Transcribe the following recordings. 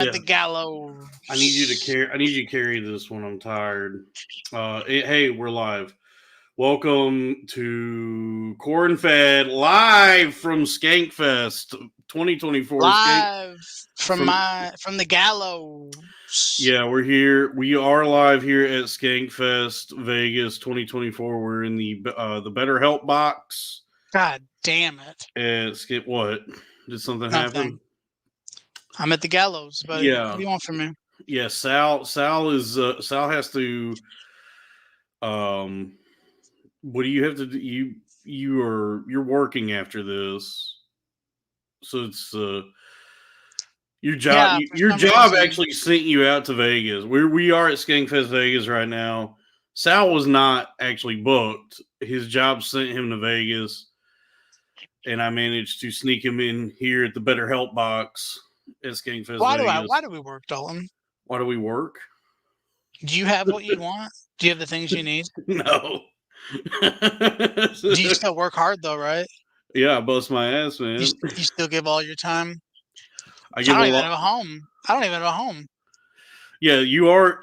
At the gallows. I need you to carry this when I'm tired. Hey, we're live. Welcome to Cornfed live from Skankfest 2024. Live from from the gallows. Yeah, we're here. We are live here at Skankfest Vegas 2024. We're in the BetterHelp box. God damn it! Skip what? Did something Nothing. happen? I'm at the gallows, buddy. Yeah. What do you want from me? Yeah, Sal has to what do you have to do? You're working after this. So it's your job Yeah, your some job reason. actually sent you out to Vegas. We are at Skankfest Vegas right now. Sal was not actually booked. His job sent him to Vegas, and I managed to sneak him in here at the BetterHelp box at Skankfest Vegas. Why do we work, Dalton? Why do we work? Do you have what you want? Do you have the things you need? No. Do you still work hard though, right? Yeah, I bust my ass, man. You still give all your time? I give don't a even lot. have a home. I don't even have a home. Yeah, you are.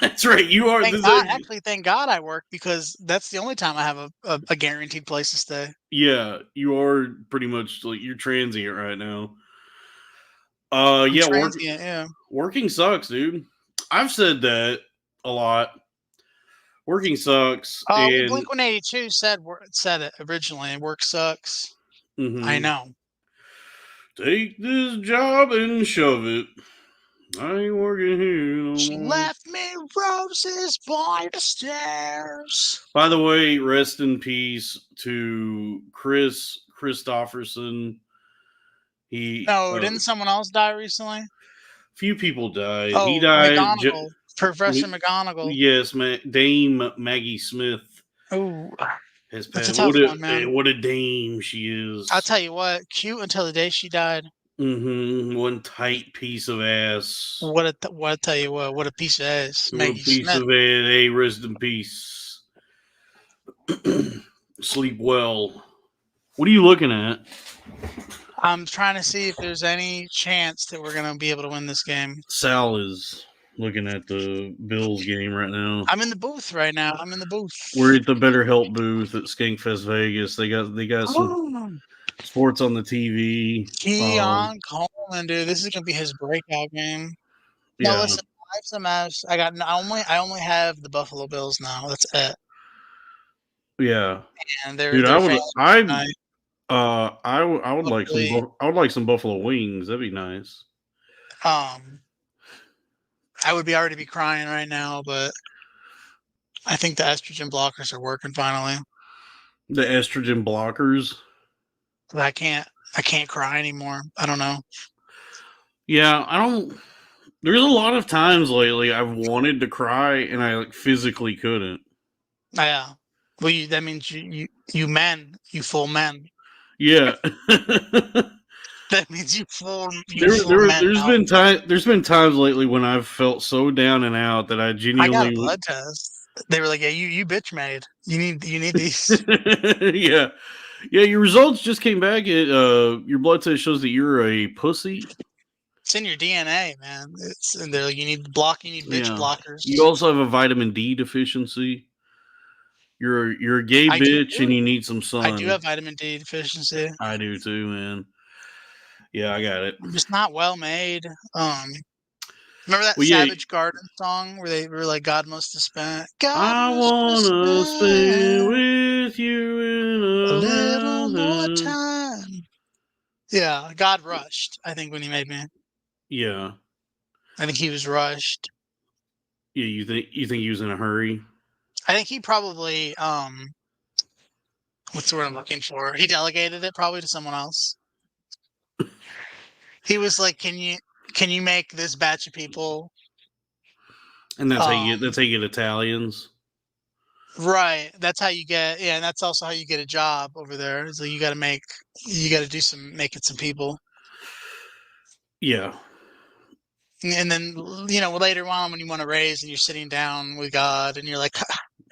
That's right. You are. Thank God I work because that's the only time I have a guaranteed place to stay. Yeah, you are pretty much like you're transient right now. Yeah. Working sucks, dude. I've said that a lot. Working sucks. And Blink-182 said it originally. Work sucks. mm-hmm. I know. Take this job and shove it. I ain't working here no She more. left me roses by the stairs. By the way, rest in peace to Chris Christopherson. Didn't someone else die recently? Few people died. Oh, he died. McGonagall. Professor McGonagall. Yes, Dame Maggie Smith. Oh, has passed. That's a tough one, man. What a dame she is. I'll tell you what, cute until the day she died. Mm-hmm. One tight piece of ass. What a piece of ass. What Maggie a piece Smith. of ass. Hey, rest in peace. Sleep well. What are you looking at? I'm trying to see if there's any chance that we're going to be able to win this game. Sal is looking at the Bills game right now. I'm in the booth right now. We're at the BetterHelp booth at Skankfest Vegas. They got some sports on the TV. Keon Coleman, dude, this is gonna be his breakout game. Yeah. No, listen, I have some ass. I only have the Buffalo Bills now. That's it. Yeah. And they're dude, I would like some buffalo wings. That'd be nice. I would already be crying right now, but I think the estrogen blockers are working finally. The estrogen blockers? I can't cry anymore. I don't know. Yeah, there's a lot of times lately I've wanted to cry and I physically couldn't. Yeah. Well, that means you full men. Yeah. That means you full. There's been times lately when I've felt so down and out that I genuinely. I got a blood test. They were like, "Yeah, you bitch made. You need these." Yeah. Your results just came back. Your blood test shows that you're a pussy. It's in your DNA, man. And they're like, you need bitch blockers. You also have a vitamin D deficiency. You're a gay bitch and you need some sun. I do have vitamin D deficiency. I do too, man. Yeah, I got it. I'm just not well made. Remember that Savage Garden song where they were like, "God must have spent." I wanna stay with you in a little more time. Yeah, God rushed. I think when he made me. Yeah. I think he was rushed. Yeah, you think he was in a hurry? I think he probably what's the word I'm looking for? He delegated it probably to someone else. He was like, "Can you make this batch of people?" And that's how you get Italians. Right. That's how you get. Yeah, and that's also how you get a job over there. So you got to making some people. Yeah. And then later on when you want to raise and you're sitting down with God and you're like,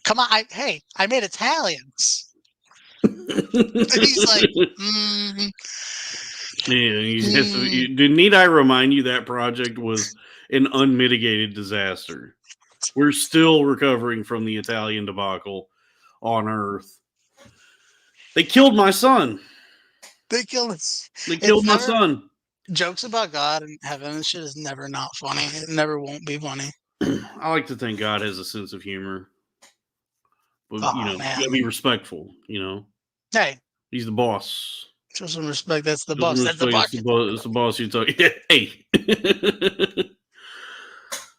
"Come on, I made Italians." And he's like, Yeah, Mm, need I remind you that project was an unmitigated disaster. We're still recovering from the Italian debacle on Earth. They killed my son. they kill us. They It's killed my never son. jokes about God and heaven and shit is never not funny. It never won't be funny. I like to think God has a sense of humor, but Oh you gotta man. be respectful. Hey, He's the boss. show some respect. That's the Show some boss. That's the respect. boss you're talking It's about. the boss you're talking. Hey.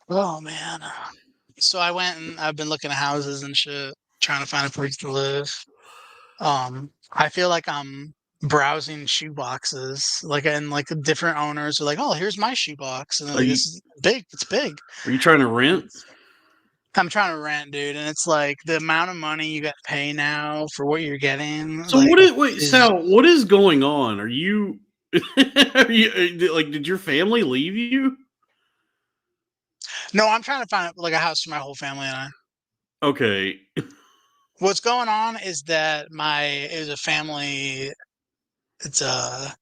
Oh man. So I've been looking at houses and shit, trying to find a place to live. I feel like I'm browsing shoe boxes, like and like different owners are like, "Oh, here's my shoe box," and they're Are like, you "This is big. It's big." trying to rent? I'm trying to rent, dude, and it's like the amount of money you got to pay now for what you're getting, So like, what is wait, is Sal? What is going on? Are you? Like? Did your family leave you? no. I'm trying to find like a house for my whole family and I. Okay. What's going on is that my is a family. It's a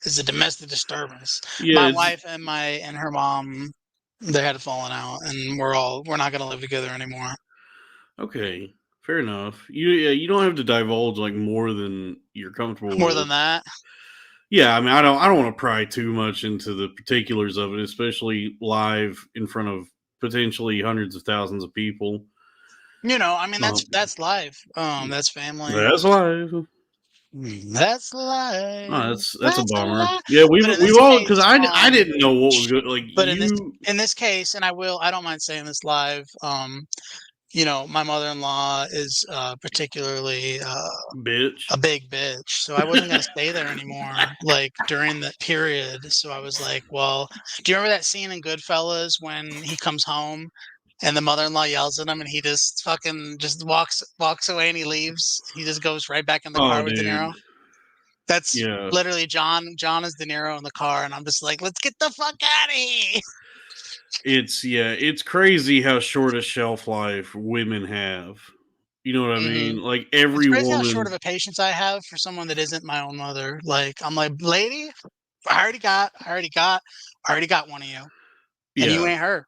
it's a domestic disturbance. Yeah. My It's wife and her mom, they had a falling out, and we're not gonna live together anymore. okay. Fair enough. You don't have to divulge like more than you're comfortable More with. than that, Yeah, I mean, I don't want to pry too much into the particulars of it, especially live in front of potentially hundreds of thousands of people. I mean Um, that's life. That's family. that's live. That's life. Oh, that's a That's a bummer. life. Yeah, But in we've this all because case, I didn't know what was good. Like but you, in this case, and I don't mind saying this live. My mother-in-law is particularly bitch. a big bitch, so I wasn't gonna stay there anymore, like, during that period, so I was like, "Well." Do you remember that scene in Goodfellas when he comes home and the mother-in-law yells at him and he just fucking just walks away and he leaves? He just goes right back in the Oh, car with De dude. Niro? That's Yeah, literally John. John is De Niro in the car, and I'm just like, "Let's get the fuck out of here." it's crazy how short a shelf life women have. You know what I mean? Mhm. Like It's every crazy how short woman. of a patience I have for someone that isn't my own mother. Like, I'm like, "Lady, I already got one of you, and you Yeah. ain't her."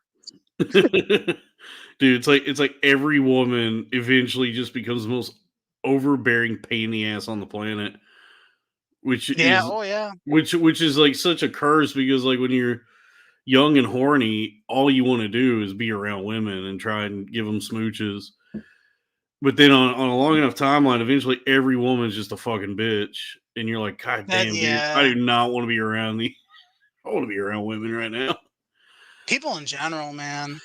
Dude, it's like every woman eventually just becomes the most overbearing pain in the ass on the planet, which Yeah, is oh yeah. which is like such a curse because like when you're young and horny, all you want to do is be around women and try and give them smooches. But then on a long enough timeline, eventually every woman's just a fucking bitch, and you're like, God damn, dude, I Yeah. do not want to be around the. I want to be around women right now. People in general, man.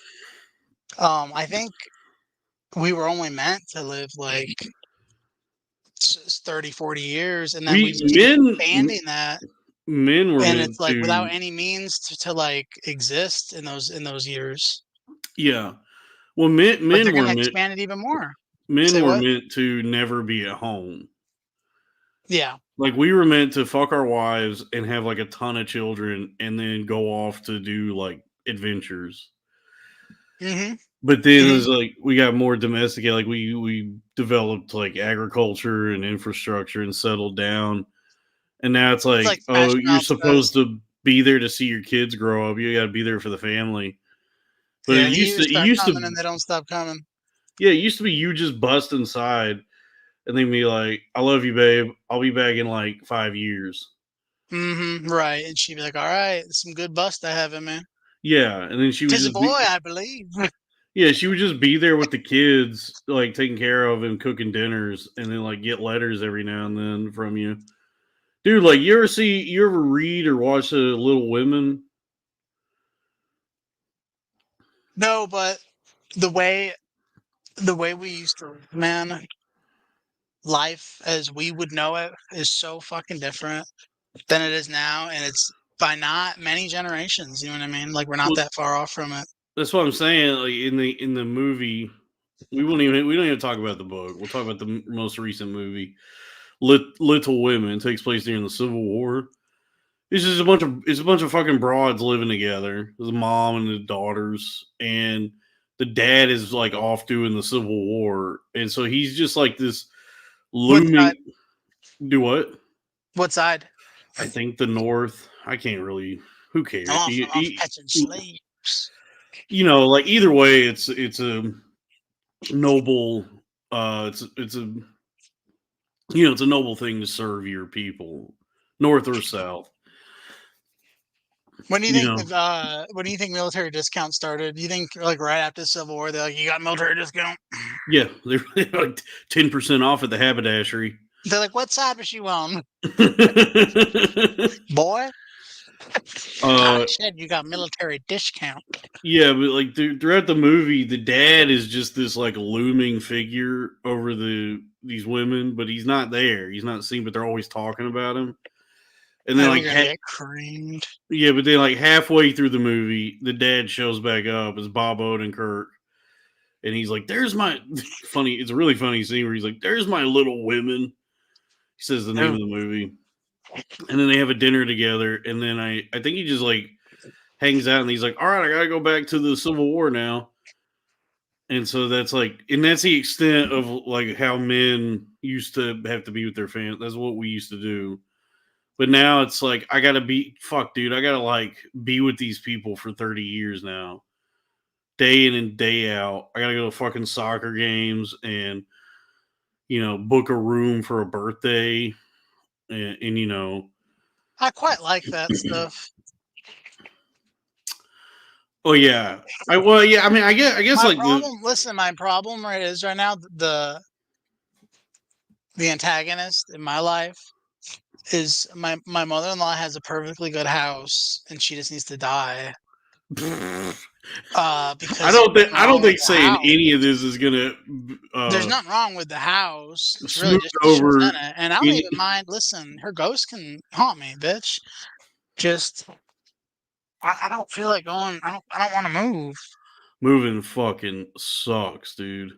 I think we were only meant to live like 30, 40 years, and then we We just keep expanding that, men were and meant it's like without to. any means to like exist in those years. Yeah. Well, men But they're men were gonna meant expand it even more. men Say were what? meant to never be at home. Yeah. Like we were meant to fuck our wives and have like a ton of children and then go off to do like adventures. Mhm. But then Mhm. it's like we got more domesticated. Like we developed like agriculture and infrastructure and settled down. And now it's It's like, like oh, Smash you're Mouth supposed says. to be there to see your kids grow up. You got to be there for the family. But Yeah, the years it start used coming to, and they don't stop coming. yeah, it used to be you just bust inside and then be like, "I love you, babe. I'll be back in like 5 years." Mhm. Right. And she'd be like, "All right, some good bust I have in me." Yeah, and then she would "'Tis a just boy, be, I believe." yeah, she would just be there with the kids, like taking care of and cooking dinners, and then like get letters every now and then from you, dude. Like you ever read or watch Little Women? No, but the way we used to live, man, life as we would know it is so fucking different than it is now, and it's by not many generations, you know what I mean? Like, we're not Well, that far off from it. that's what I'm saying. Like in the movie, we don't even talk about the book. We'll talk about the most recent movie, Little Women. It takes place during the Civil War. It's a bunch of fucking broads living together. There's a mom and the daughters, and the dad is like off doing the Civil War, and so he's just like this What side? looming. Do what? What side? I think the North. I can't really. Who cares? I'm off catching slaves. Like either way, it's a noble. It's a it's a noble thing to serve your people, North or South. When do you think military discount started? Do you think like right after the Civil War, they're like, you got military discount? Yeah, they're like 10% off at the haberdashery. They're like, what side was you on, boy? Said you got military discount. Yeah, but like throughout the movie, the dad is just this like looming figure over these women, but he's not there. He's not seen, but they're always talking about him. And then get creamed. Yeah, but then like halfway through the movie, the dad shows back up as Bob Odenkirk, and he's like, "There's my funny." It's a really funny scene where he's like, "There's my little women." He says the name of the movie, and then they have a dinner together, and then I think he just like hangs out, and he's like, "All right, I gotta go back to the Civil War now." And so that's like, and that's the extent of like how men used to have to be with their family. That's what we used to do. But now it's like, I gotta dude, I gotta like be with these people for 30 years now. Day in and day out. I gotta go to fucking soccer games and, book a room for a birthday. And I quite like that stuff. Oh yeah. I mean, I guess my like problem, my problem right is right now the antagonist in my life is my mother-in-law has a perfectly good house and she just needs to die. Because I don't think saying any of this is gonna. There's nothing wrong with the house. It's really just over, and I don't even mind. Listen, her ghost can haunt me, bitch. Just, I don't feel like going. I don't want to move. Moving fucking sucks, dude.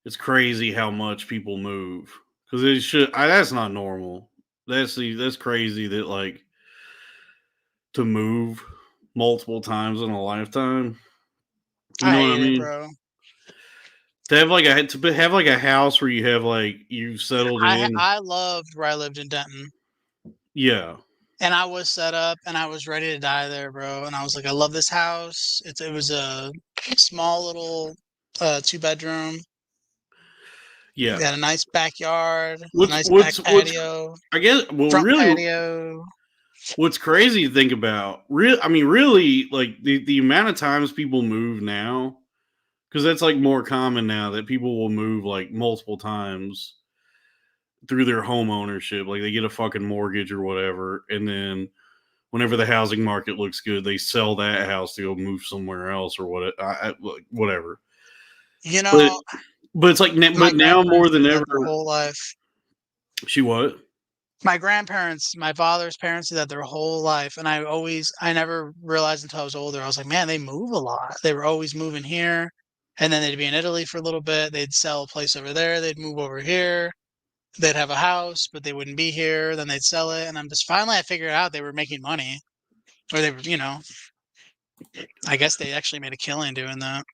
It's crazy how much people move because it should. That's not normal. That's crazy that like to move multiple times in a lifetime. You know what I mean, bro? To have like a house where you have like you've settled in. I loved where I lived in Denton. Yeah. And I was set up and I was ready to die there, bro. And I was like, I love this house. It was a small little 2-bedroom. Yeah. We had a nice backyard, nice back patio. I guess front patio. What's crazy to think about, really, like the amount of times people move now, because that's like more common now that people will move like multiple times through their home ownership. Like they get a fucking mortgage or whatever, and then whenever the housing market looks good, they sell that house to go move somewhere else or whatever. But it's like, but now more than ever, their whole life. She what? My grandparents, my father's parents did that their whole life. And I never realized until I was older. I was like, man, they move a lot. They were always moving here. And then they'd be in Italy for a little bit. They'd sell a place over there. They'd move over here. They'd have a house, but they wouldn't be here. Then they'd sell it. And I figured out they were making money. Or they were, I guess they actually made a killing doing that.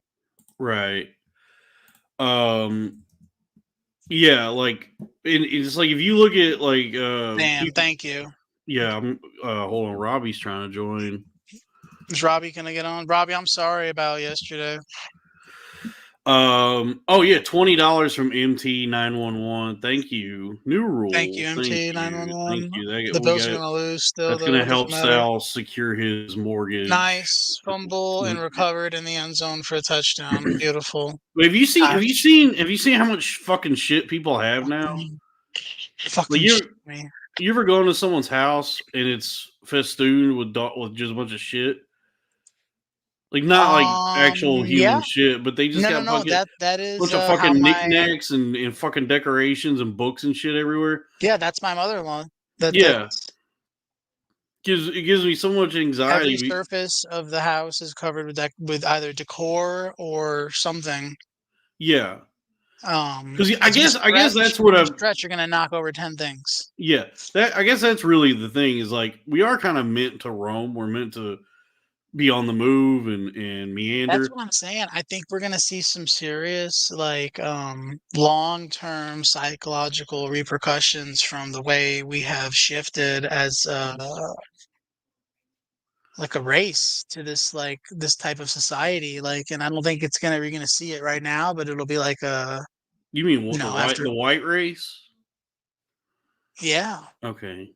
Right. Yeah, like it's like if you look at like damn, thank you. Yeah, I'm hold on, Robbie's trying to join. Is Robbie gonna get on? Robbie, I'm sorry about yesterday. Oh yeah, $20 from MT911. Thank you. New rule. Thank you, MT911. Thank you. The Bills are gonna lose still. That's gonna help Sal secure his mortgage. Nice fumble and recovered in the end zone for a touchdown. Beautiful. Have you seen how much fucking shit people have now? Fucking you ever go into someone's house and it's festooned with just a bunch of shit? Like not like actual human shit, but they just got that is a bunch of fucking knickknacks and fucking decorations and books and shit everywhere. Yeah, that's my mother-in-law. It gives me so much anxiety. Every surface of the house is covered with either decor or something. Yeah. Because I guess that's what you're gonna knock over 10 things. Yeah, I guess that's really the thing is like we are kind of meant to roam. We're meant to be on the move and meander. That's what I'm saying. I think we're gonna see some serious, like, long-term psychological repercussions from the way we have shifted as like a race to this type of society. Like, and I don't think we're gonna see it right now, but it'll be like You mean you what, know, after, the white race? yeah, Okay.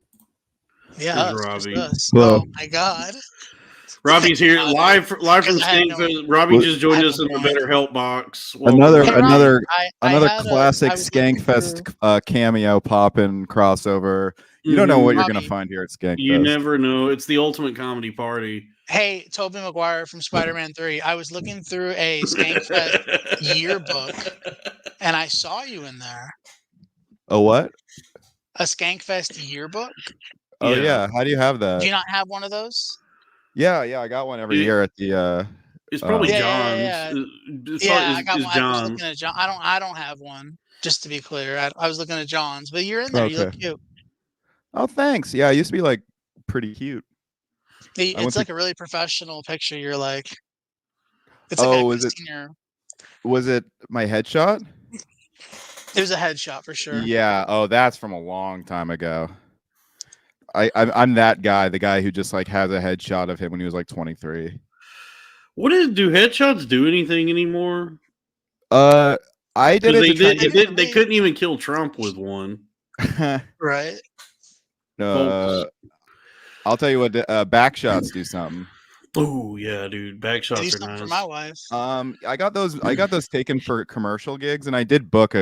yeah, There's just Robbie. us. Well, Oh my God. Robbie's here live from Because I had no, Skankfest. Robbie What- just I joined have us no in the drawing. Better Help box. another Hey, Robbie. Robbie, another I classic was looking Skankfest through, cameo pop-in crossover. You don't know what you're gonna Robbie, find here at You Skankfest. never know. It's the ultimate comedy party. hey, Tobey Maguire from Spider-Man 3. I was looking through a Skankfest yearbook and I saw you in there. Oh, what? A Skankfest yearbook? Oh Yeah. yeah. How do you have Do that? you not have one of those? Yeah, I got one every year at the. It's probably Yeah, John's. Yeah, I got It's one. I was looking John's. at John. I don't have one, just to be clear. I was looking at John's, but you're in there. You Okay. look cute. Oh, thanks. Yeah, I used to be like pretty cute. It's like a really professional picture. You're like, it's like Oh, a senior. was it my headshot? It was a headshot for sure. Yeah. Oh, that's from a long time ago. I'm that guy, the guy who just like has a headshot of him when he was like 23. Do headshots do anything anymore? I did it. They couldn't even kill Trump with one. Right. I'll tell you what. Back shots do something. Oh yeah, dude. Back shots are nice. For my wife. I got those taken for commercial gigs, and I did book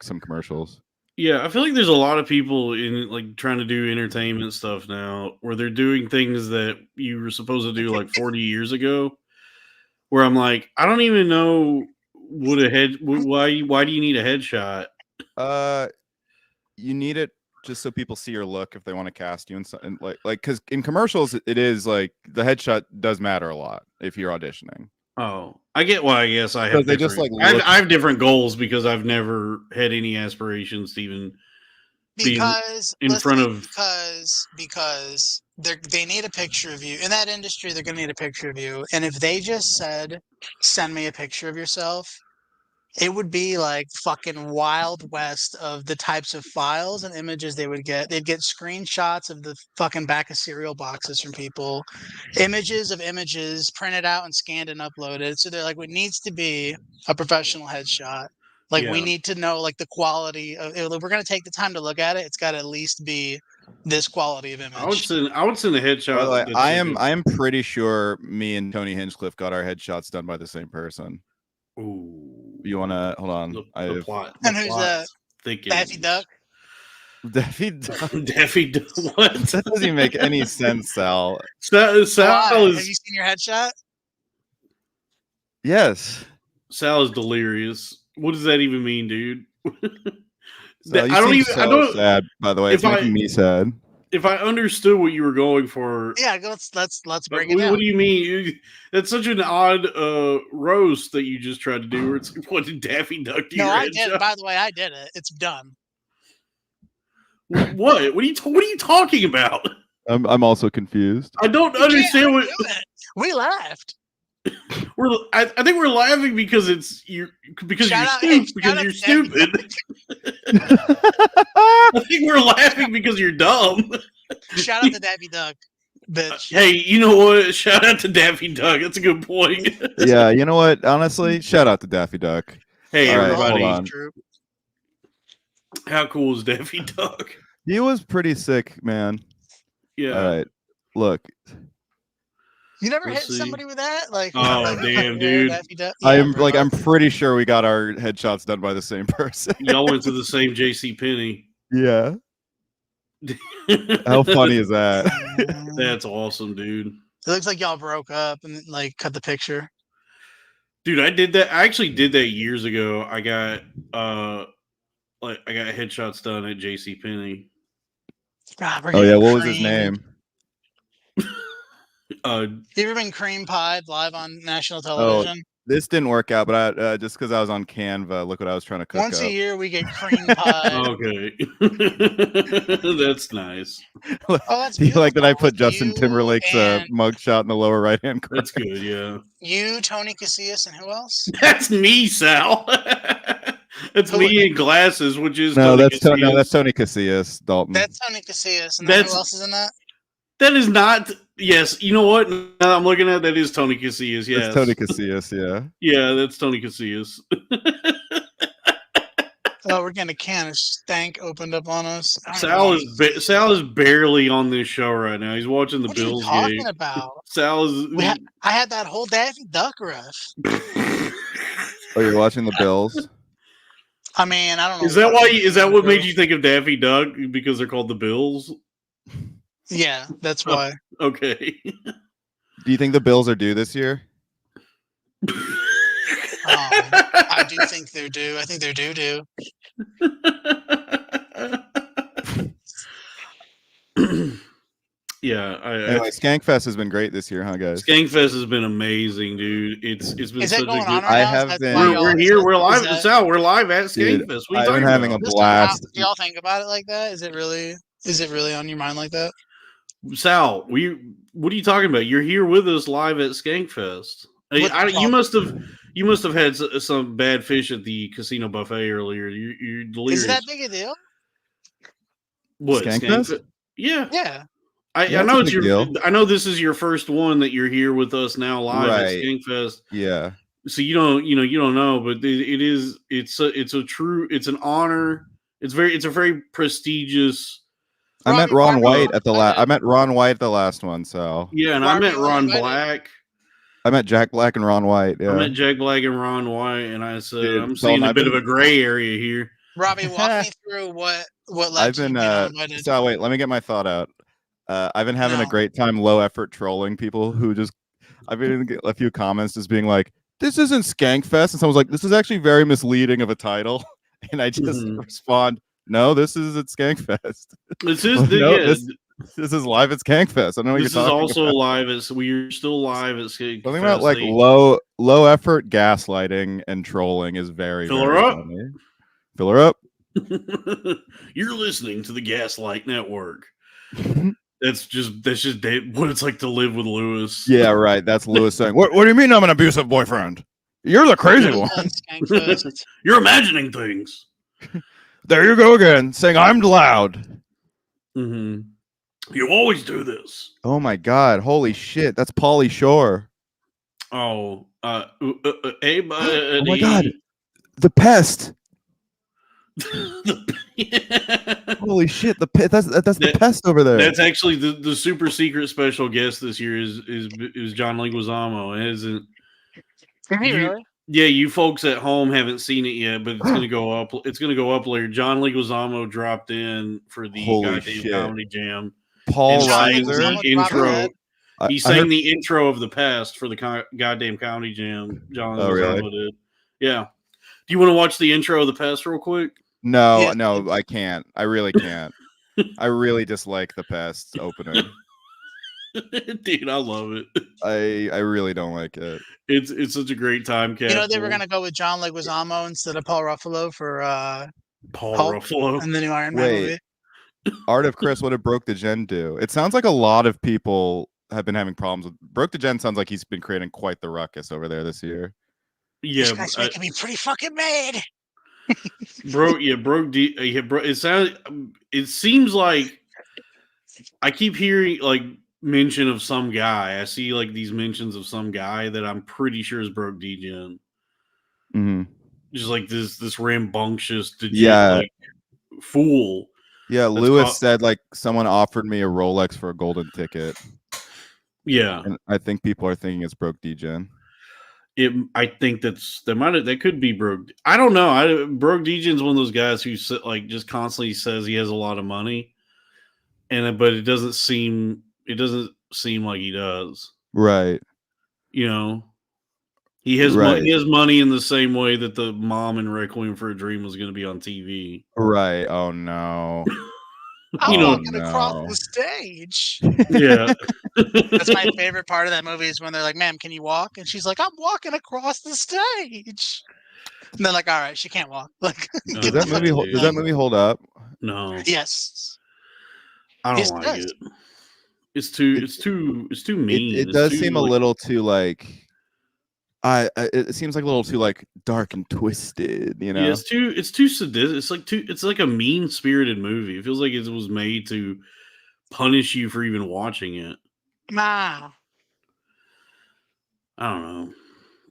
some commercials. Yeah, I feel like there's a lot of people in like trying to do entertainment stuff now where they're doing things that you were supposed to do like 40 years ago. Where I'm like, I don't even know why do you need a headshot? You need it just so people see your look if they want to cast you, and like because in commercials it is like the headshot does matter a lot if you're auditioning. Oh, I get why. I guess I have. They just like I have different goals because I've never had any aspirations to even because be in front of because they need a picture of you in that industry. They're going to need a picture of you, and if they just said, "Send me a picture of yourself," it would be like fucking Wild West of the types of files and images they would get. They'd get screenshots of the fucking back of cereal boxes from people, images of images printed out and scanned and uploaded. So they're like, it needs to be a professional headshot. Like, we need to know like the quality of. If we're gonna take the time to look at it, it's got to at least be this quality of image. I would send a headshot. By the way, I am pretty sure me and Tony Hinchcliffe got our headshots done by the same person. Ooh. You wanna hold on? The plot. And who's that? Daffy Duck. Daffy Duck. Daffy Duck. What? That doesn't even make any sense, Sal. Sal is. Have you seen your headshot? Yes. Sal is delirious. What does that even mean, dude? Sal, I don't sad. By the way, it's making me sad. If I understood what you were going for, yeah, let's break it down. What do you mean? That's such an odd roast that you just tried to do. Where it's like, what did Daffy Duck do? No, I did it. By the way, I did it. It's done. What? What are you talking about? I'm also confused. I don't understand what we laughed. I think we're laughing because you're stupid. Because you're stupid. I think we're laughing because you're dumb. Shout out to Daffy Duck, bitch. Hey, you know what? Shout out to Daffy Duck. That's a good point. Yeah, you know what? Honestly, shout out to Daffy Duck. Hey, everybody. Right, how cool is Daffy Duck? He was pretty sick, man. Yeah. All right. Look. You never hit somebody with that? Like, oh damn, dude! Yeah, I'm pretty sure we got our headshots done by the same person. Y'all went to the same J.C. Penney. Yeah. How funny is that? That's awesome, dude. It looks like y'all broke up and like cut the picture. Dude, I did that. I actually did that years ago. I got headshots done at J.C. Penney. Oh yeah, what was his name? You ever been cream pied live on national television? This didn't work out, but I, just because I was on Canva, look what I was trying to cook Once up. a year, we get cream pie. Okay. That's nice. Oh, that's Do you like that I beautiful. put Justin You Timberlake's and mugshot in the lower right-hand corner? That's good, yeah. you, Tony Casillas, and who else? That's me, Sal. That's Who- me in glasses, which is No, Tony that's Tony. No, Casillas. that's Tony Casillas, Dalton. That's Tony Casillas. And then That's- who else is in that? That is not. Yes, you know what? Now that I'm looking at that is Tony Casillas. Yes, That's Tony Casillas. Yeah. Yeah, that's Tony Casillas. Oh, we're getting a can of stank opened up on us. I don't Sal know. Sal is barely on this show right now. He's watching the What are you Bills talking game. about? Sal is. I had that whole Daffy Duck ref. Oh, you're watching the Bills? I mean, I don't know. Is that why? Is that what Bro. made you think of Daffy Duck? Because they're called the Bills? Yeah, that's why. Okay. Do you think the Bills are due this year? I do think they're due. I think they're due. Yeah. Anyway, Skankfest has been great this year, huh, guys? Skankfest has been amazing, dude. It's been Is such that a going good. on right I now? have Is that been- why We're y'all- here. We're is live. that- Sal, we're live at Dude, Skankfest. What are you I've talking been having about? a blast. Do y'all think about it like that? Is it really on your mind like that? Sal, what are you talking about? You're here with us live at Skankfest. You must have had some bad fish at the casino buffet earlier. You're delirious. Is it that big a deal? What Skankfest? Yeah, Yeah. I Yeah, know it's a it's big your. deal. I know this is your first one that you're here with us now live at Right. Skankfest. Yeah. So you don't know, but it's an honor. It's a very prestigious. I met Robbie, Ron Robbie, White at the Robbie. I met Ron White at the last one, so Yeah, and I met Barbie Ron invited. Black. I met Jack Black and Ron White. I Yeah. met Jack Black and Ron White, and I said, Dude, I'm seeing Dalton, a I've bit of been- a gray area here. Robbie, walk me through what led I've to you been being uninvited. so wait, let me get my thought out. I've been having a No. great time low effort trolling people who just I've been getting a few comments just being like, this isn't Skankfest, and someone's like, this is actually very misleading of a title. And I just Mhm. respond, no, this is at Skankfest. This is No, this is live at Skankfest. I don't know what this is you're talking also about. live. We're still live at Skankfest. Something about like low effort gaslighting and trolling is very, Fill her very up. funny. Fill her up. You're listening to the Gaslight Network. That's just what it's like to live with Lewis. Yeah, right. That's Lewis saying, what do you mean I'm an abusive boyfriend? You're the crazy one. Skankfest. You're imagining things. There you go again, saying I'm loud. Mm-hmm. You always do this. Oh my god, holy shit, that's Pauly Shore. Oh, hey, Oh my god, the pest. Holy shit, that's the pest over there. That's actually the super secret special guest this year is John Leguizamo. Isn't Really? Yeah, you folks at home haven't seen it yet, but it's gonna go up. It's gonna go up later. John Leguizamo dropped in for the Holy goddamn shit. comedy jam. Paul and sang Reiser. the intro. He I sang heard- the intro of the past for the goddamn comedy jam. John Oh, really? Leguizamo did. Yeah. Do you want to watch the intro of the past real quick? No, Yes, no, I can't. I really can't. I really dislike the pest opening. Dude, I love it. I really don't like it. It's such a great time capsule. You know they were gonna go with John Leguizamo instead of Paul Ruffalo for Paul Hulk Ruffalo. and the new Iron Man Wait. movie. Art of Chris, what did Broke the Gen do? It sounds like a lot of people have been having problems with Broke the Gen. Sounds like he's been creating quite the ruckus over there this year. Yeah, This guy's making me pretty fucking mad. bro. Yeah, bro. It seems like I keep hearing like mention of some guy. I see like these mentions of some guy that I'm pretty sure is Broke DGen. Mm-hmm. Just like this rambunctious, Yeah. like, fool. Yeah, That's Lewis called- said like someone offered me a Rolex for a golden ticket, Yeah, and I think people are thinking it's Broke DGen. I think that could be Broke. I don't know. Broke DGen's one of those guys who like just constantly says he has a lot of money, but it doesn't seem like he does. Right. You know, he has Right. he has money in the same way that the mom in Requiem for a Dream was going to be on TV. Right. Oh no. I'm know, walking across the stage. yeah. That's my favorite part of that movie is when they're like, "Ma'am, can you walk?" And she's like, "I'm walking across the stage." And they're like, "All right, she can't walk." Like, Oh, get the fuck out of Does the that thing. movie hold up? No, Yes. I don't Yes, it like does. it. It's too. It It's too. It's too mean. it It's does too seem a like. little too like it seems like a little too like dark and twisted, you Yeah, know. it's too. It's too sadistic. It's like too. It's like a mean spirited movie. It feels like it was made to punish you for even watching it. Nah, I don't know.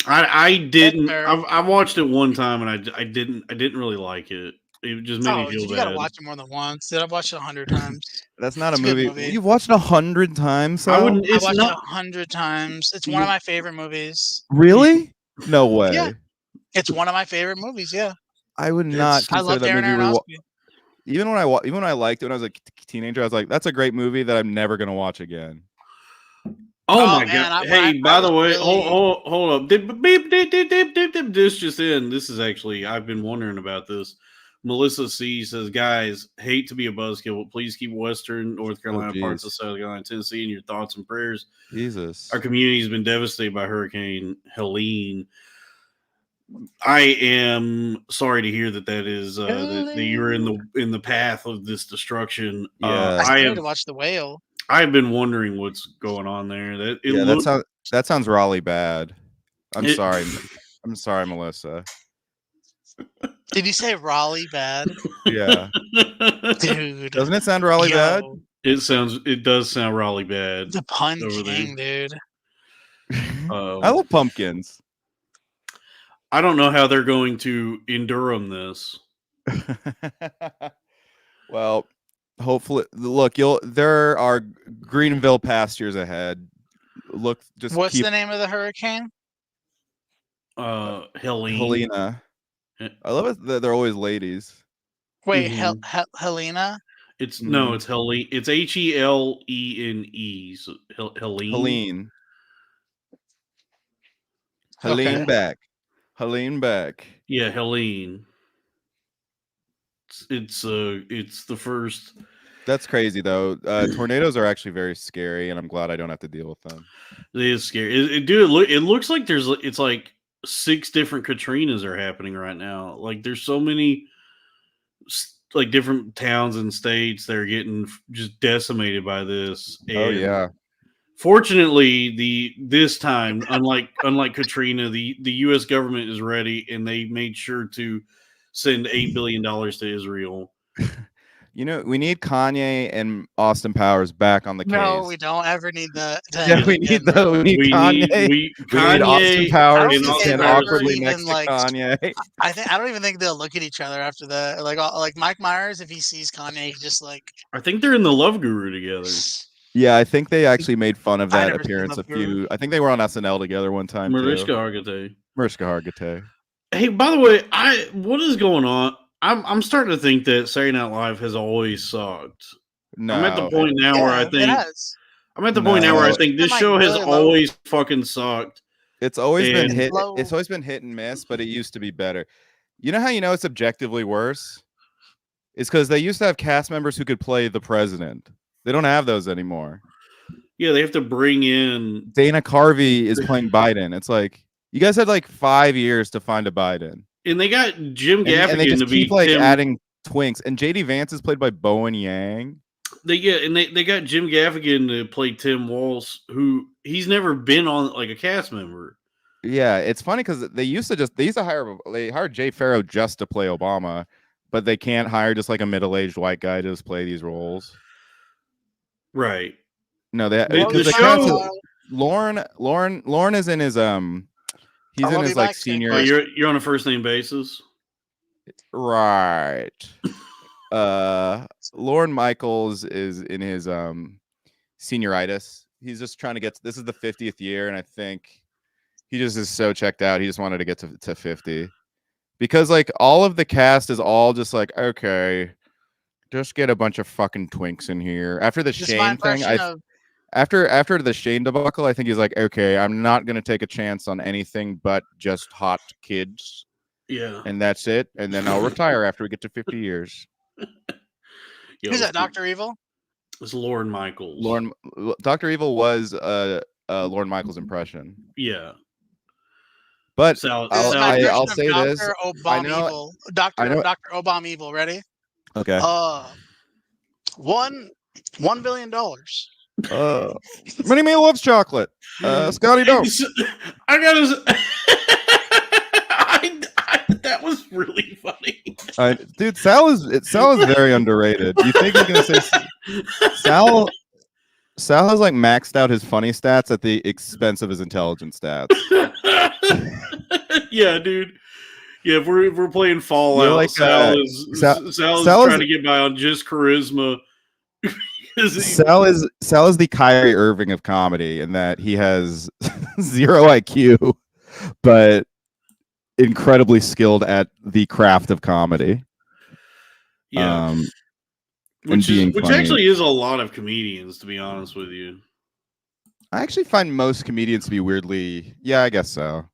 I that's didn't. fair. I watched it one time and I didn't. I didn't really like it. It just made me Oh, feel you gotta bad. watch it more than once. Dude, I've watched it 100 times. That's not a It's a good movie movie. you've watched 100 times, I Sal? wouldn't. I It's watched it not. 100 times. It's one of You. my favorite movies. Really? No Yeah, way. it's one of my favorite movies. Yeah, I would not It's. I consider love that Darren movie Aronofsky. even when I liked it when I was a teenager, I was like, that's a great movie that I'm never gonna watch again. Oh Oh my god! man, Hey, I by was the way, really hold up. Beep, dip, dip, dip, dip, dip. This just in. This is actually. I've been wondering about this. Melissa C says, "Guys, hate to be a buzzkill, but please keep Western North Oh Carolina, parts of jeez. South Carolina, Tennessee in your thoughts and prayers. Jesus. Our community has been devastated by Hurricane Helene. I am sorry to hear that is that you're really. in the path of this destruction. Yeah. I still need to watch The Whale. I've been wondering what's going on there. That it Yeah, looks that sounds Raleigh bad. I'm it, sorry. I'm sorry, Melissa. Did you say Raleigh bad, Yeah. dude? Doesn't it sound Raleigh bad? Yo, it does sound Raleigh bad the pun over there. king, dude. I love pumpkins. I don't know how they're going to endure this. Well, hopefully, look, there are Greenville pastures ahead. Look, just What's keep the name of the hurricane? Helene. Helena. I love it that they're always ladies. Wait, Mhm. Helena? It's no, Mhm. it's Helene. It's Helene. So Helene. Helene. Helene Okay. back. Helene back. Yeah, Helene. It's the first. That's crazy though. Tornadoes are actually very scary, and I'm glad I don't have to deal with them. It is scary. It looks like it's like 6 different Katrinas are happening right now. Like there's so many like different towns and states that are getting just decimated by this. Oh And yeah. fortunately, this time, unlike Katrina, the U.S. government is ready, and they made sure to send $8 billion to Israel. You know, we need Kanye and Austin Powers back on the No, case. we don't ever need that to Yeah, happen again, bro. we need Kanye. We need Austin Kanye Powers don't and to think Austin stand they've Powers. ever awkwardly even next to Kanye. I don't even think they'll look at each other after that. Like Mike Myers, if he sees Kanye, he just like I think they're in the Love Guru together. Yeah, I think they actually made fun of I that never seen appearance Love Guru. I think they were on SNL together one time Mariska too. Hargitay. Mariska Hargitay. Hey, by the way, what is going on? I'm starting to think that Saturday Night Live has always sucked. I'm at the No. point now where I Yeah, it think has. this Been, like, show has really low. always fucking sucked. It's always been And- hit. Low. It's always been hit and miss, but it used to be better. You know how you know it's objectively worse? It's because they used to have cast members who could play the president. They don't have those anymore. Yeah, they have to bring in. Dana Carvey is playing Biden. It's like you guys had like 5 years to find a Biden, And they got Jim Gaffigan and they just to be keep like Tim. adding twinks. And JD Vance is played by Bowen Yang. They got Jim Gaffigan to play Tim Walsh, who he's never been on like a cast member. Yeah, it's funny because they used to hired Jay Farrow just to play Obama, but they can't hire just like a middle-aged white guy to just play these roles. Right. No, they The because the show- cast is, Lauren is in his he's I'll in be his like back, senior Skankfest. You're on a first name basis. right. Lauren Michaels is in his senioritis. He's just trying to get this is the 50th year, and I think he just is so checked out. He just wanted to get to 50. Because like all of the cast is all just like, okay, just get a bunch of fucking twinks in here. After the Just my Shane thing, impression of after the Shane debacle, I think he's like, okay, I'm not gonna take a chance on anything but just hot kids, Yeah. and that's it. And then I'll retire after we get to 50 years. Who's that? Dr. Evil? It's Lorne Michaels. Dr. Evil was Lorne Michaels' impression. Yeah. But I'll say this. Dr. Obama Evil. Ready? Okay. $1 billion. Minnie Me loves chocolate. Scotty don't. I gotta. That was really funny. Dude, Sal is very underrated. You think he's gonna say Sal? Sal has like maxed out his funny stats at the expense of his intelligence stats. Yeah, dude. Yeah, if we're playing Fallout, like, Sal is trying to get by on just charisma. Sal is the Kyrie Irving of comedy in that he has 0 IQ, but incredibly skilled at the craft of comedy. Yeah. Which actually is a lot of comedians, to be honest with you. I actually find most comedians to be weirdly, I guess so.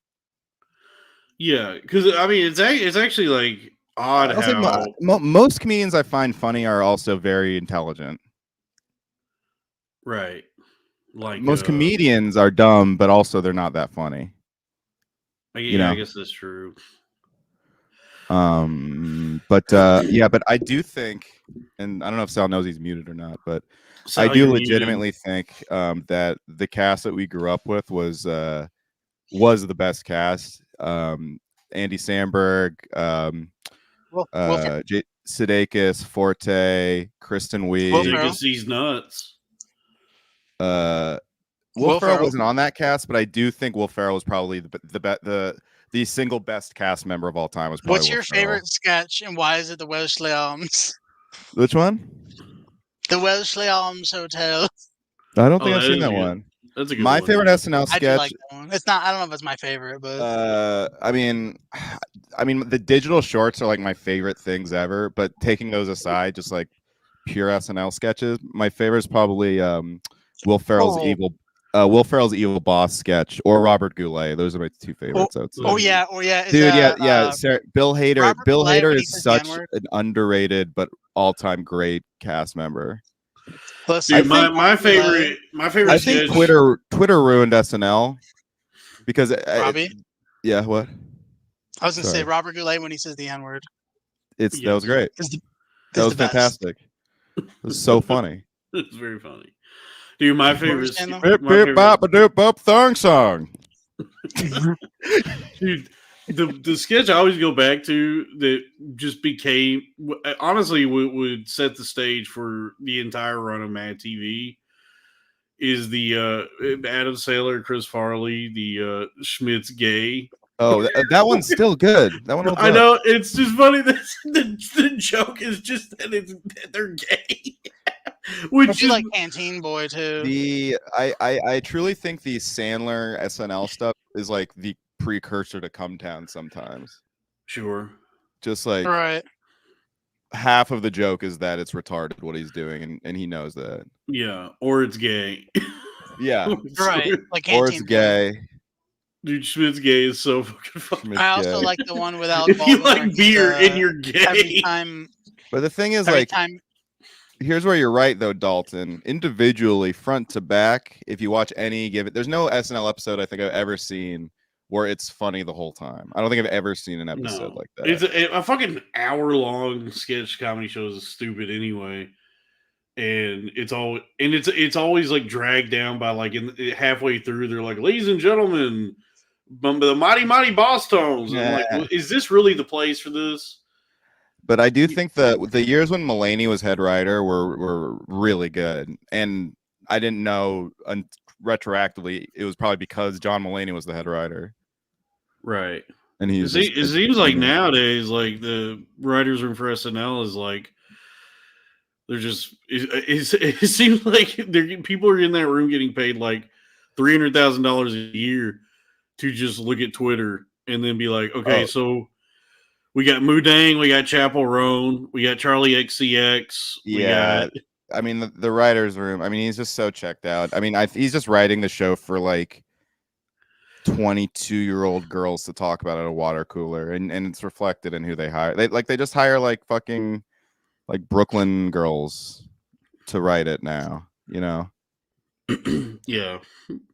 Yeah, because I mean, it's actually like odd how most comedians I find funny are also very intelligent. Right. Like most comedians are dumb, but also they're not that funny. I guess that's true. But I do think, and I don't know if Sal knows he's muted or not, but Sal, I do legitimately think that the cast that we grew up with was the best cast. Andy Samberg, Sudeikis, Forte, Kristen Wiig. Sudeikis, he's nuts. Will Ferrell wasn't on that cast, but I do think Will Ferrell was probably the single best cast member of all time. What's your favorite sketch, and why is it the Wellesley Arms? Which one? The Wellesley Arms Hotel. I don't think I've seen that one. That's a good my one. favorite SNL sketch. I do like that one. It's not. I don't know if it's my favorite, but I mean, the digital shorts are like my favorite things ever. But taking those aside, just like pure SNL sketches, my favorite is probably Will Ferrell's evil boss sketch or Robert Goulet. Those are my two favorites. Oh yeah. Dude, Bill Hader. Bill Hader is such an underrated but all-time great cast member. Dude, my favorite. I think Twitter ruined SNL because Robbie. Yeah, what? I was gonna say Robert Goulet when he says the N-word. That was great. That was fantastic. It was so funny. It's very funny. Dude, my favorite. Thong song. Dude, the sketch I always go back to that just became, honestly, would set the stage for the entire run of Mad TV is the Adam Sandler, Chris Farley, the Schmidt's gay. Oh, that one's still good. That one. I know, it's just funny that the joke is just that they're gay. Which is like Canteen Boy too. I truly think the Sandler SNL stuff is like the precursor to Come Town sometimes. Sure. Just like half of the joke is that it's retarded what he's doing, and he knows that. Yeah, or it's gay. Yeah. Right. Like or it's gay. Dude, Schmidt's gay is so fucking funny. I also like the one with Alec Baldwin. You like beer and you're gay. Every time. But the thing is, here's where you're right, though, Dalton. Individually, front to back, if you watch any given, there's no SNL episode I think I've ever seen where it's funny the whole time. I don't think I've ever seen an episode like that. It's a fucking hour-long sketch comedy show is stupid anyway, and it's always like dragged down by like halfway through. They're like, "Ladies and gentlemen, the mighty mighty Boss Tones." And I'm like, well, is this really the place for this? But I do think the years when Mulaney was head writer were really good, and I didn't know retroactively it was probably because John Mulaney was the head writer, right? And it seems like nowadays, like the writers' room for SNL is like they're just it seems like people are in that room getting paid like $300,000 a year to just look at Twitter and then be like, okay, so. We got Mudang, we got Chappell Roan, we got Charlie XCX. I mean, the writer's room. I mean, he's just so checked out. I mean, he's just writing the show for like 22-year-old girls to talk about at a water cooler, and it's reflected in who they hire. They just hire like fucking like Brooklyn girls to write it now. You know. Yeah.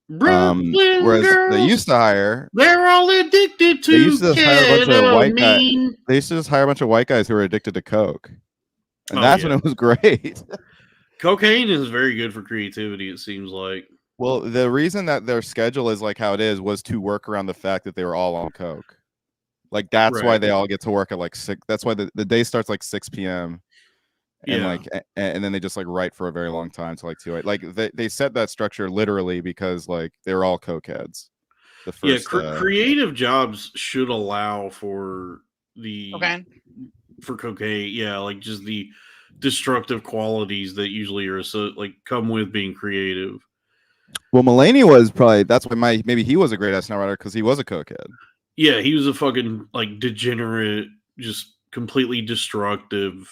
Brooklyn Whereas girls, they used to hire. they're all addicted to They used to just hire a bunch of white guys. ketamine. They used to just hire a bunch of white guys who were addicted to coke, and Oh, that's yeah. when it was great. Cocaine is very good for creativity, it seems like. Well, the reason that their schedule is like how it is was to work around the fact that they were all on coke. Like that's why Right. they all get to work at like 6. That's why the day starts like 6 p.m. and Yeah. like and then they just like write for a very long time to like 2 8. Like they set that structure literally because like they were all cokeheads. The first creative jobs should allow for Okay. for cocaine. Yeah, like just the destructive qualities that usually are like come with being creative. Well, Mulaney was probably that's why maybe he was a great SNL writer because he was a cokehead. Yeah, he was a fucking like degenerate, just completely destructive,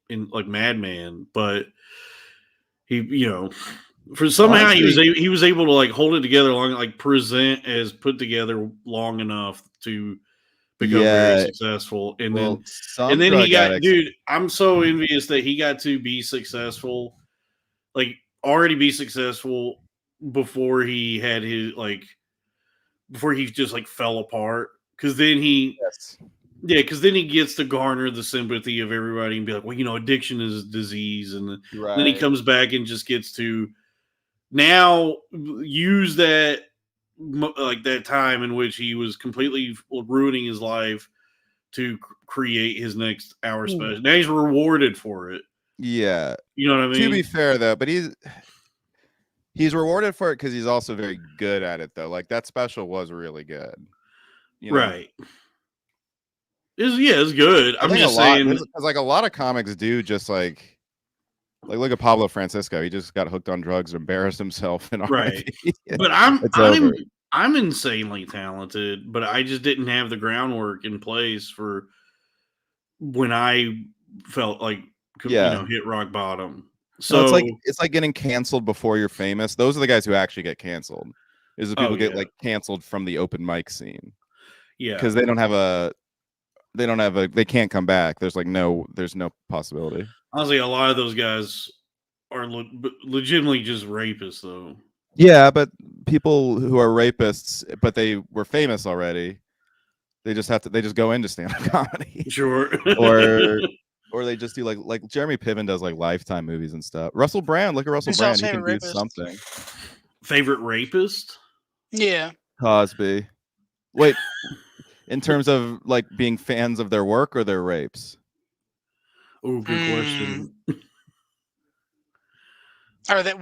in like madman. But he, you know, for somehow Honestly, he was able to like hold it together long, like present as put together long enough to become very successful. And then he got, dude, I'm so envious that he got to be successful, like already be successful before he had his like before he just like fell apart. Because then because then he gets to garner the sympathy of everybody and be like, well, you know, addiction is a disease, and then he comes back and just gets to now use that like that time in which he was completely ruining his life to create his next hour special. Now he's rewarded for it. Yeah, you know what I mean. To be fair, though, but he's rewarded for it because he's also very good at it, though. Like that special was really good. You know? Right. It's good. I'm just saying because like a lot of comics do just like look at Pablo Francisco. He just got hooked on drugs and embarrassed himself in right. RIP. But I'm insanely talented, but I just didn't have the groundwork in place for when I felt like you know, hit rock bottom. So no, it's like getting canceled before you're famous. Those are the guys who actually get canceled. Is the people get like canceled from the open mic scene. Yeah, because they can't come back. There's no possibility. Honestly, a lot of those guys are legitimately just rapists, though. Yeah, but people who are rapists, but they were famous already, they just go into stand-up comedy. Sure. or they just do like Jeremy Piven does like Lifetime movies and stuff. Russell Brand, look at Russell Brand. He can do something. Favorite rapist? Yeah. Cosby. Wait, in terms of like being fans of their work or their rapes? Oh, good question. Are they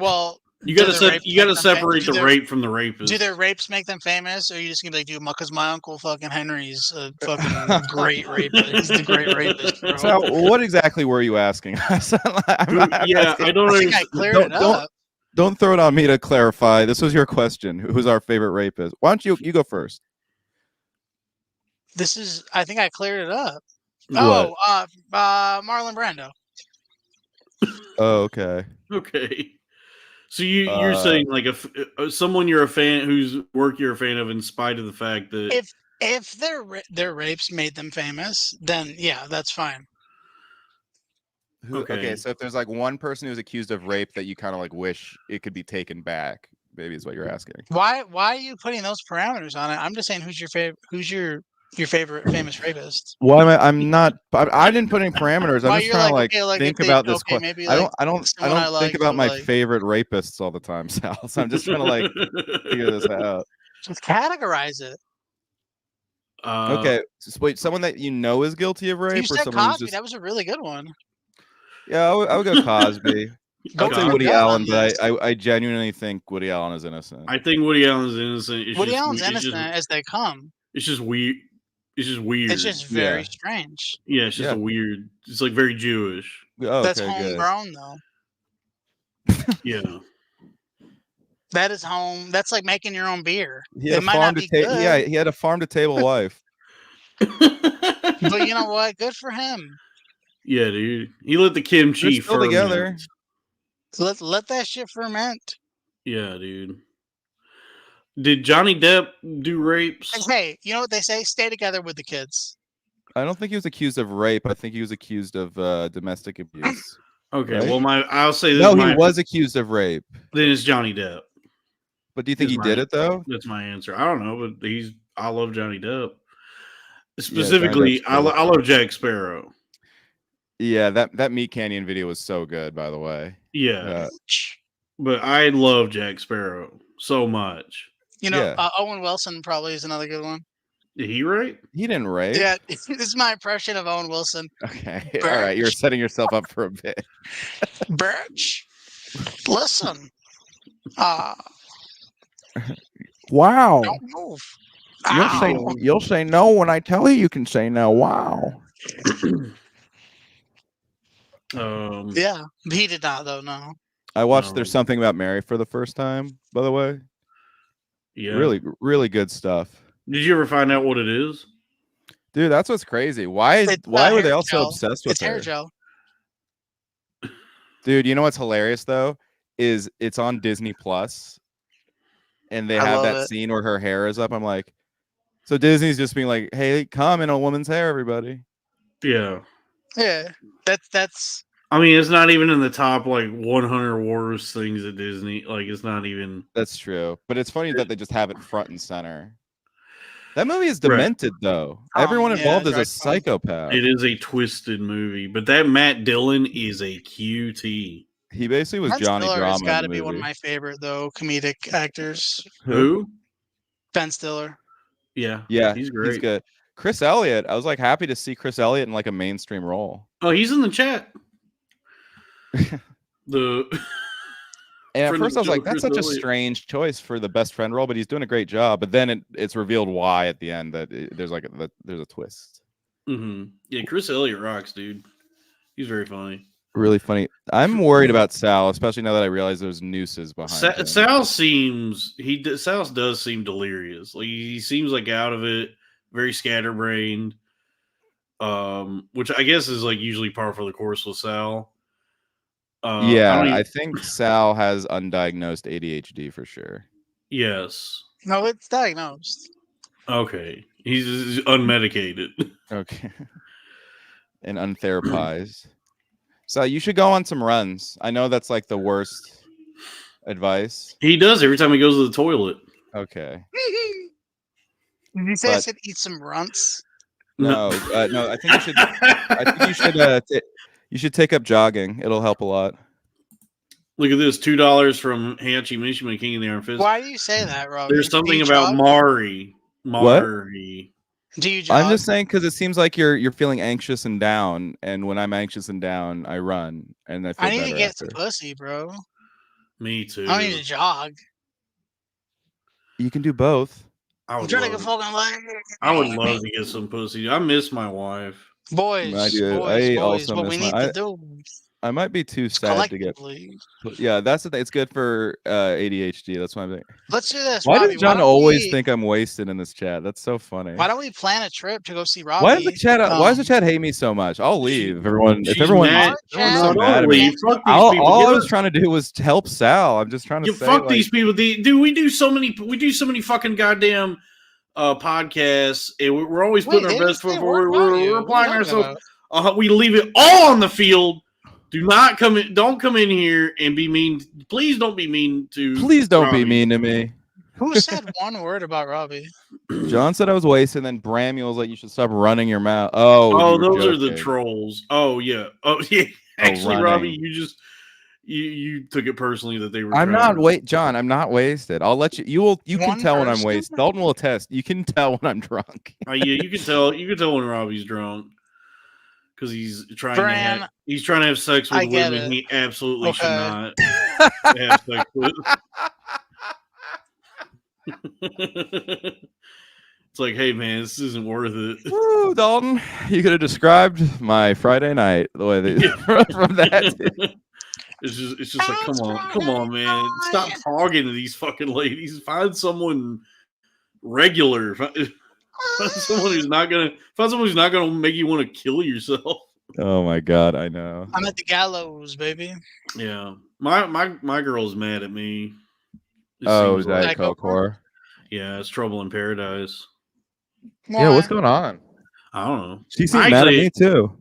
You gotta separate the rape from the rapist. Do their rapes make them famous, or are you just gonna be like, dude, because my uncle fucking Henry's a fucking great rapist. He's the great rapist, bro. So what exactly were you asking us? I don't think I cleared it up. Don't throw it on me to clarify. This was your question. Who's our favorite rapist? Why don't you go first? I think I cleared it up. What? Marlon Brando. Oh, okay. Okay. So you're saying like someone you're a fan whose work you're a fan of in spite of the fact that if their rapes made them famous, then yeah, that's fine. Okay, so if there's like one person who's accused of rape that you kind of like wish it could be taken back, maybe is what you're asking. Why are you putting those parameters on it? I'm just saying who's your favorite famous rapist? Well, I'm not. I didn't put any parameters. I'm just trying to think about this. Maybe I don't think about my favorite rapists all the time, Sal. So I'm just trying to figure this out. Just categorize it. Okay, so wait, someone that you know is guilty of rape, you said Cosby. That was a really good one. Yeah, I would go Cosby. I would say Woody Allen, but I genuinely think Woody Allen is innocent. I think Woody Allen is innocent. Woody Allen's innocent as they come. It's just weird. It's just very strange. Yeah, it's just weird. It's like very Jewish. Oh, that's homegrown though. Yeah. That is home. That's like making your own beer. It might not be good. Yeah, he had a farm to table wife. But you know what? Good for him. Yeah, dude. He let the kimchi ferment. Together. Let that shit ferment. Yeah, dude. Did Johnny Depp do rapes? Hey, you know what they say? Stay together with the kids. I don't think he was accused of rape. I think he was accused of domestic abuse. Okay, Right? well, I'll say this. No, he was accused of rape. Then it's Johnny Depp. But do you think he did it though? That's my answer. I don't know, but I love Johnny Depp. Johnny Specifically, Depp's I cool. love Jack Sparrow. Yeah, that Meat Canyon video was so good, by the way. Yeah. But I love Jack Sparrow so much. You know, Yeah. Owen Wilson probably is another good one. Did he rape? He didn't rape. Yeah, this is my impression of Owen Wilson. Okay. All right, you're setting yourself up for a bit. Bitch, listen. Wow. Don't move. You'll say no when I tell you can say no. Wow. Yeah, he did not though. No. I watched There's Something About Mary for the first time, by the way. Yeah. Really, really good stuff. Did you ever find out what it is? Dude, that's what's crazy. Why were they all so obsessed with it's hair gel. Dude, you know what's hilarious though? Is it's on Disney Plus and they have that scene where her hair is up. I'm like, so Disney's just being like, hey, come in a woman's hair, everybody. Yeah. Yeah. That's I mean, it's not even in the top like 100 worst things at Disney. Like, it's not even. That's true. But it's funny that they just have it front and center. That movie is demented, though. Everyone involved is a psychopath. It is a twisted movie, but that Matt Dillon is a QT. He basically was Johnny Drama. Has got to be one of my favorite, though, comedic actors. Who? Ben Stiller. Yeah, he's great. He's good. Chris Elliott. I was like happy to see Chris Elliott in like a mainstream role. Oh, he's in the chat. And at first I was like, that's such a strange choice for the best friend role, but he's doing a great job. But then it's revealed why at the end that there's a twist. Mm-hmm. Yeah, Chris Elliott rocks, dude. He's very funny. Really funny. I'm worried about Sal, especially now that I realize there's nooses behind him. Sal does seem delirious. Like he seems like out of it, very scatterbrained. Which I guess is like usually par for the course with Sal. I think Sal has undiagnosed ADHD for sure. Yes. No, it's diagnosed. Okay. He's unmedicated. Okay. And untherapized. So you should go on some runs. I know that's like the worst advice. He does every time he goes to the toilet. Okay. Did you say I should eat some runts? No, no. I think you should. You should take up jogging. It'll help a lot. Look at this, $2 from Hayachi Mishima, King of the Iron Fist. Why do you say that, Rob? There's something about Mari. What? Do you jog? I'm just saying because it seems like you're feeling anxious and down, and when I'm anxious and down, I run, and I feel I need to get after. some pussy, bro. Me too. I don't need to jog. You can do both. I'm trying to get fucking I would love to get some pussy. I miss my wife. Boys, what we need to do. I might be too sad to get. Yeah, that's the thing. It's good for ADHD. That's why I'm saying. Let's do this. Why Robbie, does John always think I'm wasted in this chat? That's so funny. Why don't we plan a trip to go see Robbie? Why does the chat? Why does the chat hate me so much? I'll leave. If everyone's so mad at me. All I was trying to do was help Sal. I'm just trying to say, fuck these people. Dude, we do so many fucking goddamn podcasts, and we're always putting our best foot forward. We're applying ourselves. We leave it all on the field. Do not come in. Don't come in here and be mean. Please don't be mean to. Please don't Robbie. Be mean to me. Who said one word about Robbie? John said I was wasted, and then Brammy was like, "You should stop running your mouth." Oh, those are the trolls. Oh yeah. Actually, Robbie, you took it personally that they were. I'm not John. I'm not wasted. I'll let you. You can tell when I'm wasted. Dalton will attest. You can tell when I'm drunk. Yeah, you can tell. You can tell when Robbie's drunk. Because he's trying to have sex with women he absolutely should not have sex with. It's like, hey man, this isn't worth it. Ooh, Dalton, you could have described my Friday night the way that from that. It's just like, come on, man, stop talking to these fucking ladies. Find someone regular. Find someone who's not gonna make you want to kill yourself. Oh my god, I know. I'm at the gallows, baby. Yeah, my girl's mad at me. Is that Coke? Yeah, it's Trouble in Paradise. Yeah, what's going on? I don't know. She seemed mad at Actually, me too.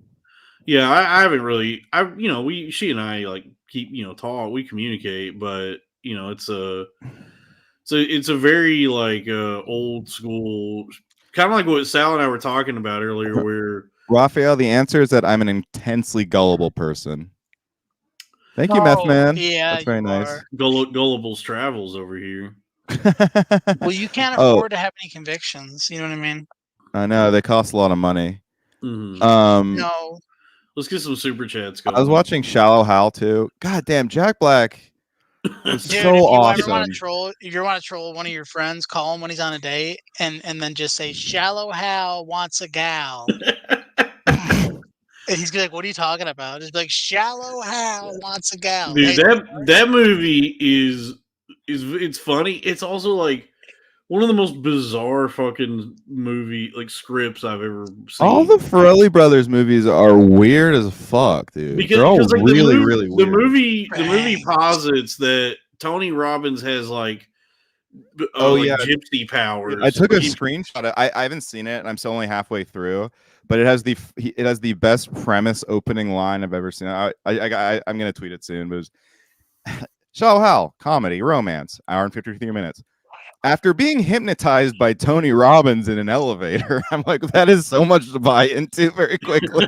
Yeah, I haven't really. She and I like keep talk. We communicate, but it's a very like old school, kind of like what Sal and I were talking about earlier. Where Raphael, the answer is that I'm an intensely gullible person. Thank you, Meth Oh, Man. yeah, That's very you nice. are. Gullible's travels over here. Well, you can't Oh, afford to have any convictions. You know what I mean? I know they cost a lot of money. Mhm. No. Let's get some super chats going. I was watching Shallow Hal too. God damn, Jack Black was Dude, so if you awesome. ever want to troll, if you want to troll one of your friends, call him when he's on a date, and then just say, "Shallow Hal wants a gal," and he's gonna be like, "What are you talking about?" Just be like, "Shallow Hal wants a gal." Dude, Hey, that movie is it's funny. It's also like one of the most bizarre fucking movie like scripts I've ever seen. All the Farrelly Brothers movies are weird as fuck, dude. They're all like really, the really weird. weird. The movie posits that Tony Robbins has like yeah, gypsy powers. I took a Like, screenshot. I haven't seen it, and I'm still only halfway through. But it has the best premise opening line I've ever seen. I'm gonna tweet it soon. But it was Shallow Hal, comedy, romance, hour and 53 minutes. After being hypnotized by Tony Robbins in an elevator, I'm like, that is so much to buy into very quickly.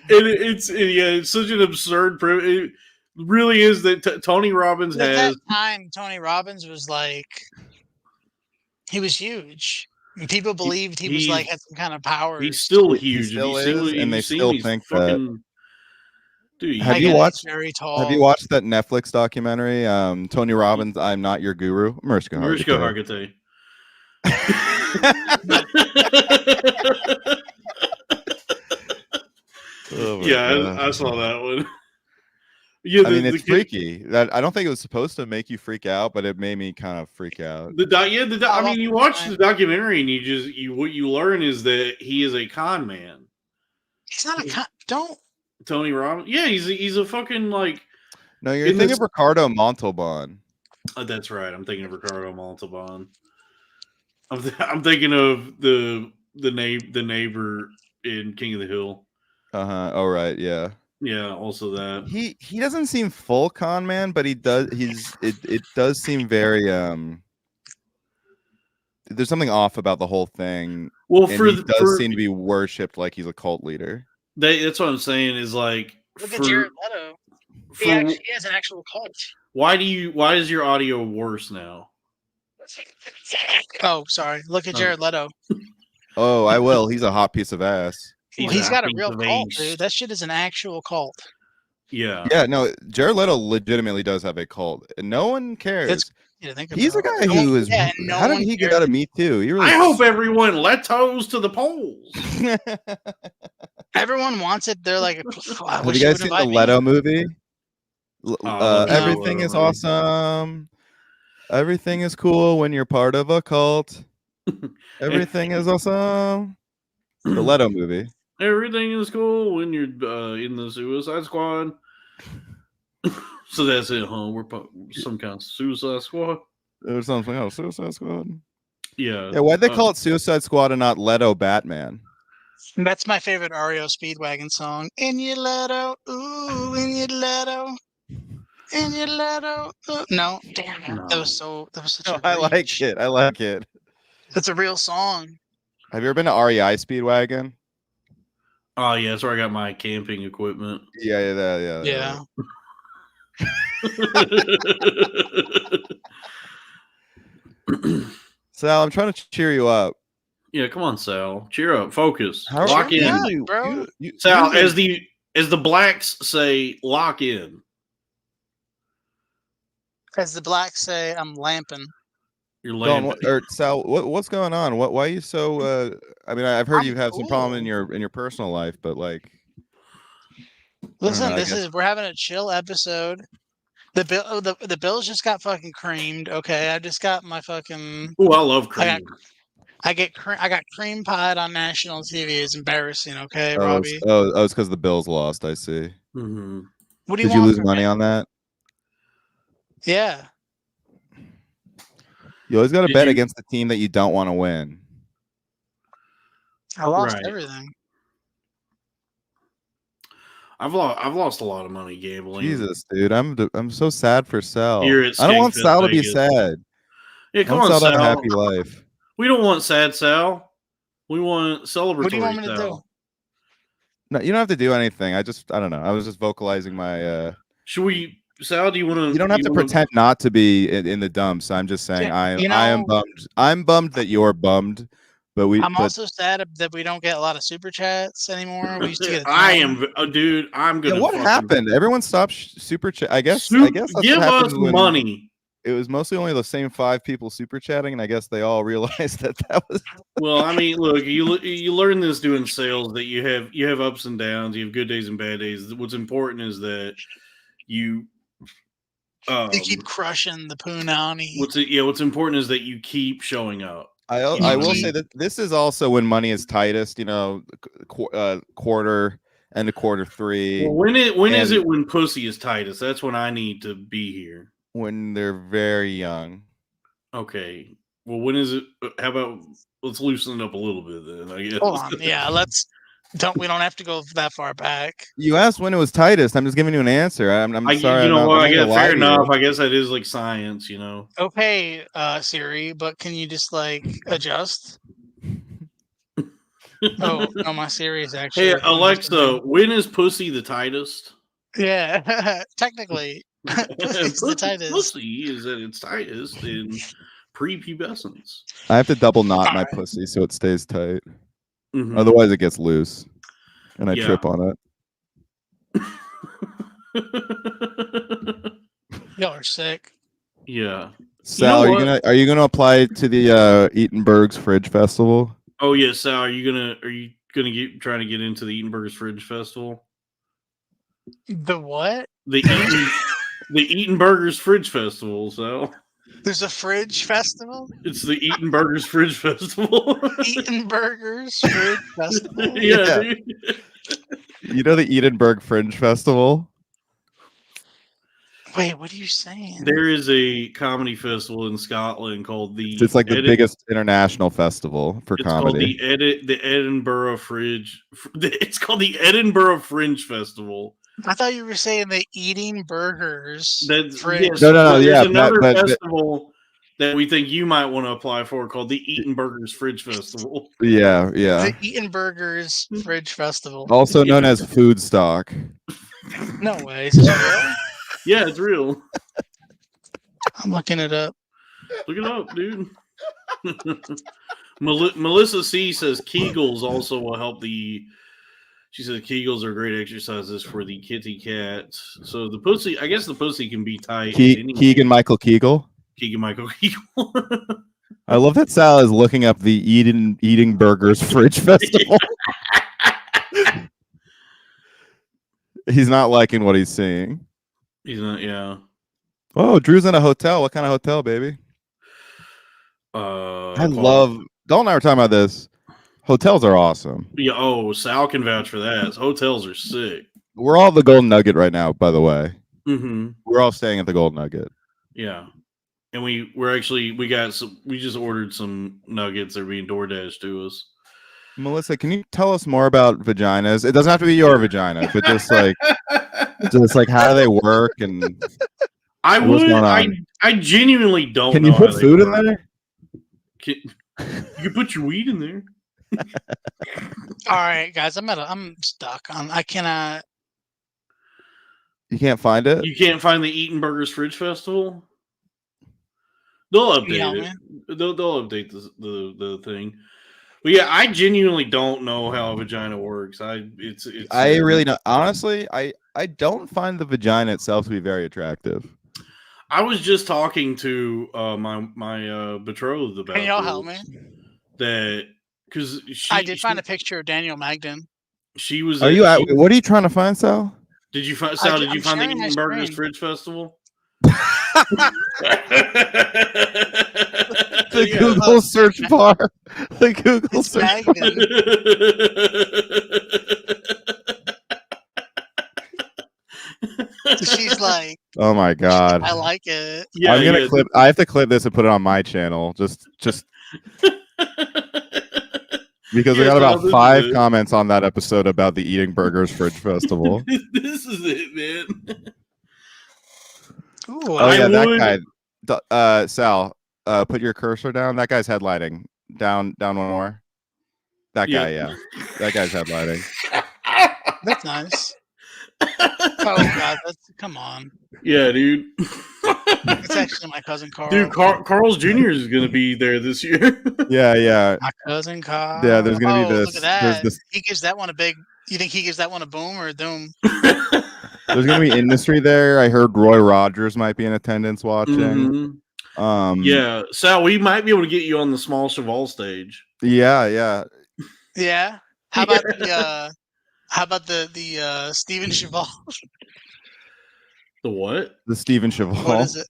it's such an absurd. It really is that Tony Robbins at has. that time, Tony Robbins was like, he was huge. And people believed he was like had some kind of powers. He's still He huge. still Have you is, seen, and they still think that. Dude, Have you watched? Very tall. Have you watched that Netflix documentary? Tony Robbins, I'm Not Your Guru. Mariska Hargitay. I saw that one. Yeah, I mean, it's freaky. That I don't think it was supposed to make you freak out, but it made me kind of freak out. I mean, you watch the documentary and what you learn is that he is a con man. He's not a con. Don't. Tony Robbins. Yeah, he's a fucking like. No, you're thinking of Ricardo Montalban. That's right. I'm thinking of Ricardo Montalban. I'm thinking of the neighbor in King of the Hill. Oh right, yeah. Yeah, also that. He doesn't seem full con man, but it does seem very there's something off about the whole thing. Well, he does seem to be worshipped like he's a cult leader. That's what I'm saying is like look at Jared Leto. He has an actual cult. Why is your audio worse now? Oh, sorry. Look at Jared Leto. Oh, I will. He's a hot piece of ass. He's got a real cult, dude. That shit is an actual cult. Yeah. Yeah, no, Jared Leto legitimately does have a cult. And no one cares. He's a guy who is. Yeah, how did he get out of Me Too? I hope everyone Letos to the polls. Everyone wants it. They're like, have you guys seen the Leto movie? Everything is awesome. Everything is cool when you're part of a cult. Everything is awesome. The Leto movie. Everything is cool when you're in the Suicide Squad. So that's it, huh? We're some kind of Suicide Squad. Or something else. Suicide Squad. Yeah. Yeah. Why'd they call it Suicide Squad and not Leto Batman? That's my favorite REO Speedwagon song. In your Leto, ooh, in your Leto. In your Leto. No, damn it. No. That was such a I like it. I like it. That's a real song. Have you ever been to REI Speedwagon? Oh yeah, that's where I got my camping equipment. Yeah. Sal, I'm trying to cheer you up. Yeah, come on, Sal. Cheer up. Focus. Lock in. Bro. Sal, as the blacks say, lock in. As the blacks say, I'm lamping. You're lamping. Sal, what's going on? Why are you so I mean, I've heard you've had some problem in your personal life, but like listen, we're having a chill episode. The Bills just got fucking creamed. Okay, I just got my fucking. Oh, I love cream. I got cream pied on national TV. It's embarrassing. Okay, Robbie. It's because the Bills lost. I see. Mm-hmm. What do you Did you lose money on that? Yeah. You always got to bet against the team that you don't want to win. I lost Right. everything. I've lost a lot of money gambling. Jesus, dude, I'm so sad for Sal. Here at I don't want Skankfest Sal to be Vegas. sad. Yeah, I come want on, Sal to have a Sal. happy life. We don't want sad Sal. We want celebratory What do you want me to do? Sal. No, you don't have to do anything. I don't know. I was just vocalizing my. Should we, Sal? Do you want to? You don't have to pretend not to be in the dumps. I'm just saying I am bummed. I'm bummed that you're bummed, but I'm also sad that we don't get a lot of super chats anymore. We used to get a ton. I am, dude. I'm gonna. Yeah, what happened? Everyone stopped super chat. I guess give that's us what happens when money. It was mostly only the same 5 people super chatting, and I guess they all realized that was. Well, I mean, look, you learn this doing sales that you have ups and downs, you have good days and bad days. What's important is that you keep crushing the punani. What's important is that you keep showing up. I will say that this is also when money is tightest. You know, quarter and quarter 3. Well, when is it when pussy is tightest? That's when I need to be here. When they're very young. Okay. Well, when is it? How about let's loosen it up a little bit then? I guess. Hold on. Yeah, we don't have to go that far back. You asked when it was tightest. I'm just giving you an answer. I'm sorry. You know what? I guess fair enough. I guess that is like science. You know. Okay, Siri, but can you just adjust? Oh no, my Siri is actually. Hey Alexa, when is pussy the tightest? Yeah, technically. Pussy's the tightest. Pussy is at its tightest in prepubescence. I have to double knot my pussy so it stays tight. Mm-hmm. Otherwise, it gets loose, and I trip on it. Y'all are sick. Yeah. Sal, are you gonna apply to the Eatonburg's Fridge Festival? Oh yeah, Sal, are you gonna trying to get into the Eatonburg's Fridge Festival? The what? The Eaton Burgers Fridge Festival, so there's a fridge festival? It's the Eaton Burgers Fridge Festival. Eaton Burgers Fridge Festival? Yeah. Dude. You know the Edinburgh Fringe Festival? Wait, what are you saying? There is a comedy festival in Scotland called the. It's like the biggest international festival for comedy. Called the Edinburgh Fringe. It's called the Edinburgh Fringe Festival. I thought you were saying the Eating Burgers. Fringe. Yes, no, there's another festival that we think you might want to apply for called the Eaton Burgers Fridge Festival. Yeah. The Eaton Burgers Fridge Festival. Also known as Food Stock. No way. Is this real? Yeah, it's real. I'm looking it up. Look it up, dude. Melissa C says Kegels also will help She says Kegels are great exercises for the kitty cat. So the pussy, I guess the pussy can be tight. Keegan Michael Kegel. I love that Sal is looking up the Eating Burgers Fridge Festival. He's not liking what he's seeing. He's not, yeah. Oh, Drew's in a hotel. What kind of hotel, baby? Dalton and I were talking about this. Hotels are awesome. Yeah. Sal can vouch for that. Hotels are sick. We're all at the Golden Nugget right now, by the way. Mm-hmm. We're all staying at the Golden Nugget. Yeah. And we just ordered some nuggets. They're being DoorDash to us. Melissa, can you tell us more about vaginas? It doesn't have to be your vagina, but just like how do they work and I genuinely don't. Can you put food in there? You can put your weed in there. All right, guys, I'm stuck on. I cannot. You can't find it. You can't find the Eaton Burgers Fridge Festival. They'll update it. They'll update the thing. But yeah, I genuinely don't know how a vagina works. I really don't. Honestly, I don't find the vagina itself to be very attractive. I was just talking to my betrothed about. Can y'all help me? Because I did find a picture of Daniel Magden. She was. What are you trying to find, Sal? Did you find the Eaton Burgers Fridge Festival? The Google search bar. The Google search bar. She's like, oh my god, I like it. Yeah, I'm gonna clip. I have to clip this and put it on my channel. Just. Because we Yeah, got Sal, about this is 5 it. comments on that episode about the Eating Burgers Fridge Festival. This is it, man. Ooh, Oh I yeah, that would- guy. Sal, put your cursor down. That guy's headlighting. Down one more. That guy, yeah. That guy's headlighting. that's nice. Oh God, come on. Yeah, dude. It's actually my cousin Carl. Dude, Carl's Jr. is going to be there this year. Yeah. My cousin Carl. Yeah, there's gonna be Look this. at There's that. this. He gives that one a big. You think he gives that one a boom or a doom? There's gonna be industry there. I heard Roy Rogers might be in attendance watching. Mhm. Yeah, Sal, we might be able to get you on the small Cheval stage. Yeah. Yeah. How about the Steven Cheval? The what? The Steven Cheval. What is it?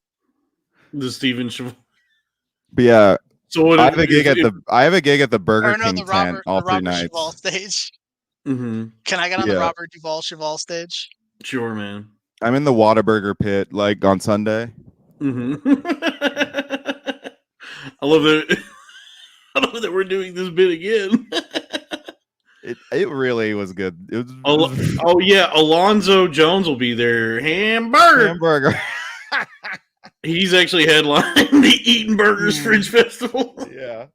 The Steven Cheval. But yeah, So what I have a gig at the Burger Or no, King the tent all the 3 Robert nights. Cheval stage. Mm-hmm. Can I get on the Yeah. Robert Cheval stage? Sure, man. I'm in the Whataburger pit like on Sunday. Mm-hmm. I love that. I love that we're doing this bit again. It really was good. It was Oh yeah, Alonzo Jones will be there. hamburger. He's actually headlining the Eating Burgers Fridge Festival. Yeah.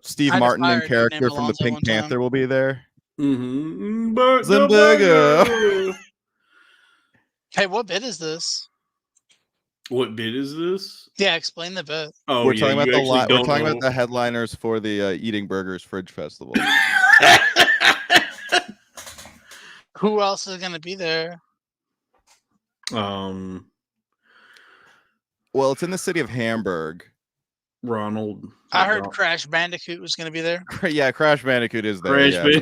Steve I just Martin in hired a dude character named from the Alonzo Pink one time. Panther will be there. Mm-hmm. Zimburger. Hey, what bit is this? What bit is this? Yeah, explain the bit. Oh, we're yeah, talking about you actually we're don't talking know. about the headliners for the Eating Burgers Fridge Festival. Who else is going to be there? Well, it's in the city of Hamburg. Ronald. I heard Crash Bandicoot was going to be there. Yeah, Crash Bandicoot is there.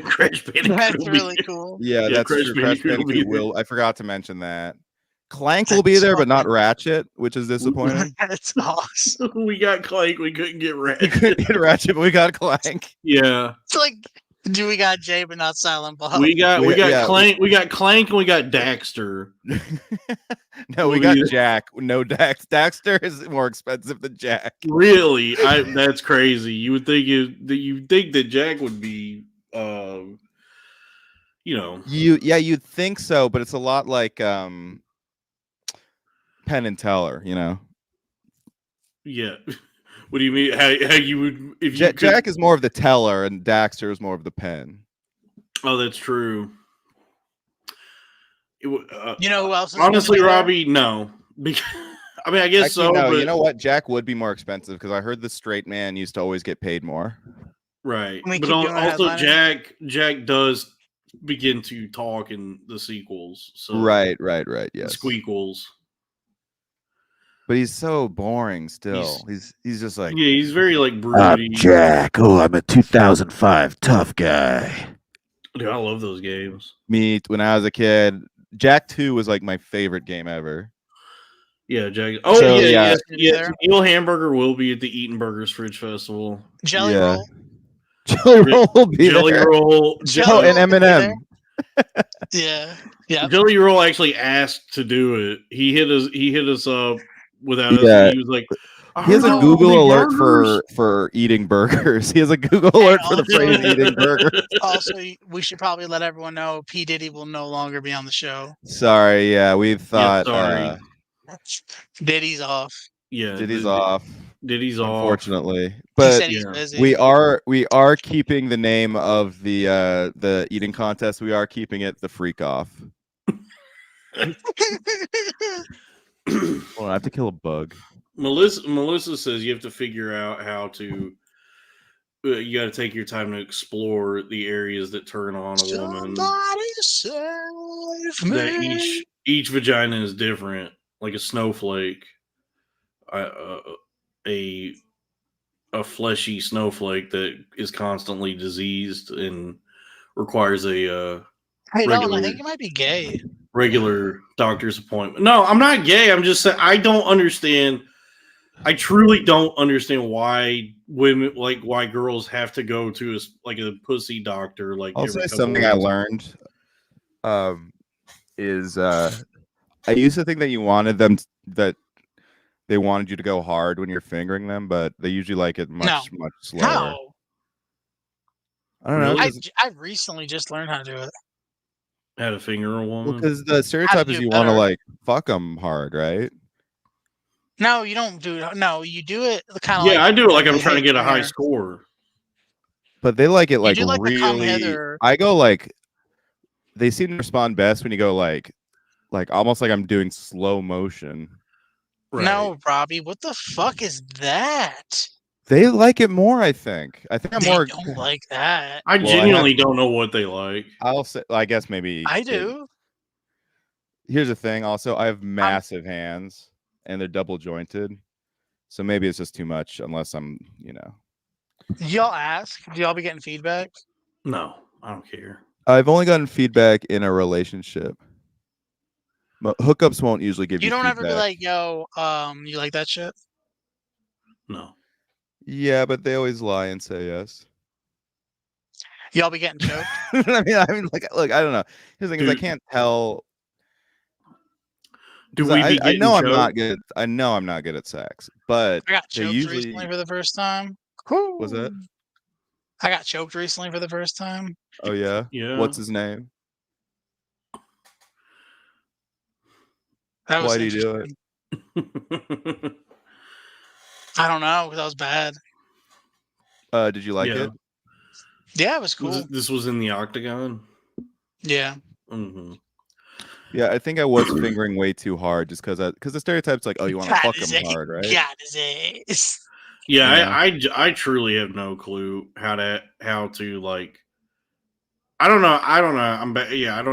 Crash Bandicoot. That's will be really there. cool. Yeah, that's Crash true. Crash Bandicoot will be Bandicoot there. will. I forgot to mention that. Clank will be there, but not Ratchet, which is disappointing. That's awesome. We got Clank. We couldn't get We Ratchet. couldn't get Ratchet, but we got Clank. Yeah. It's like, do we got Jay but not Silent Bob? We got yeah. Clank. We got Clank and we got Daxter. No, we We'll got be there. Jack. No Dax. Daxter is more expensive than Jack. Really, that's crazy. You would think that Jack would be, You'd think so, but it's a lot like Penn and Teller, Yeah. What do you mean? How you would if you could... Jack is more of the teller and Daxter is more of the pen. Oh, that's true. You know who else? Is Honestly, gonna be there? Robbie, no. Because, I mean, I guess Actually, so. no, but, you know what? Jack would be more expensive because I heard the straight man used to always get paid more. Right, Can we but keep doing also headlining? Jack does begin to talk in the sequels. So Right. Yes. Squeakles. But he's so boring still. He's just like, Yeah, he's very like broody. Jack. Oh, I'm a 2005 tough guy. Dude, I love those games. me when I was a kid. Jack 2 was like my favorite game ever. Yeah, Jack. Oh, So, yeah. yeah. There. Neil Hamburger will be at the Eating Burgers Fridge Festival. Jelly Yeah. Roll. Jelly Roll will be Jelly there. Roll. Oh, Jelly and Roll will be Eminem. Yeah. Yeah. Jelly Roll actually asked to do it. He hit us up without us. Yeah. He was like, He has a Oh, Google big alert burgers. for eating burgers. He has a Google alert for the phrase eating burgers. Also, we should probably let everyone know P. Diddy will no longer be on the show. Sorry, yeah, we thought sorry. Diddy's off. Yeah, Diddy's off, Diddy's off. unfortunately. He But said he's yeah. busy. we are keeping the name of the eating contest. We are keeping it the freak off. Hold on, I have to kill a bug. Melissa says you have to figure out how to. You got to take your time to explore the areas that turn on a woman. Somebody save me. That each vagina is different, like a snowflake. A fleshy snowflake that is constantly diseased and requires a Hey, Dylan, I regular- think you might be gay. regular doctor's appointment. No, I'm not gay. I'm just saying I don't understand. I truly don't understand why women, like why girls have to go to a pussy doctor. Like I'll every say couple something I weeks. learned. Is I used to think that that they wanted you to go hard when you're fingering them, but they usually like it much slower. How? I don't know. Really? I recently just learned how to do it. How to finger a woman? Because the stereotype is do you want to better. like fuck them hard, right? No, you don't do it. No, you do it kind of Yeah, I do it like I'm hey, trying to get a come high here. score. But they like it You like do like the come really. hither. I go like they seem to respond best when you go like almost like I'm doing slow motion. Right. No, Robbie, what the fuck is that? They like it more, I think. I'm They more. don't like that. I Well, genuinely don't know what they like. I'll say. I guess maybe. I do. Here's the thing. Also, I have massive hands, and they're double jointed, so maybe it's just too much. Unless I'm, Do y'all ask? Do y'all be getting feedback? No, I don't care. I've only gotten feedback in a relationship. Hookups won't usually give you. You don't feedback. ever be like, yo, you like that shit? No. Yeah, but they always lie and say yes. Y'all be getting choked? I mean, like, look, I don't know. Here's the thing: is I can't tell. Do we be I know getting I'm not choked? good. I know I'm not good at sex, but I got they choked usually recently for the first time. was that. I got choked recently for the first time. Oh yeah. Yeah. What's his name? That was Why do you do it? interesting. I don't know because I was bad. Did you like it? Yeah, it was cool. This was in the octagon? Yeah. Mm-hmm. Yeah, I think I was fingering way too hard just because the stereotype's like, oh, you want to Got fuck his him ass. hard, right? Got his ass. Yeah, I truly have no clue how to like. I don't know. I don't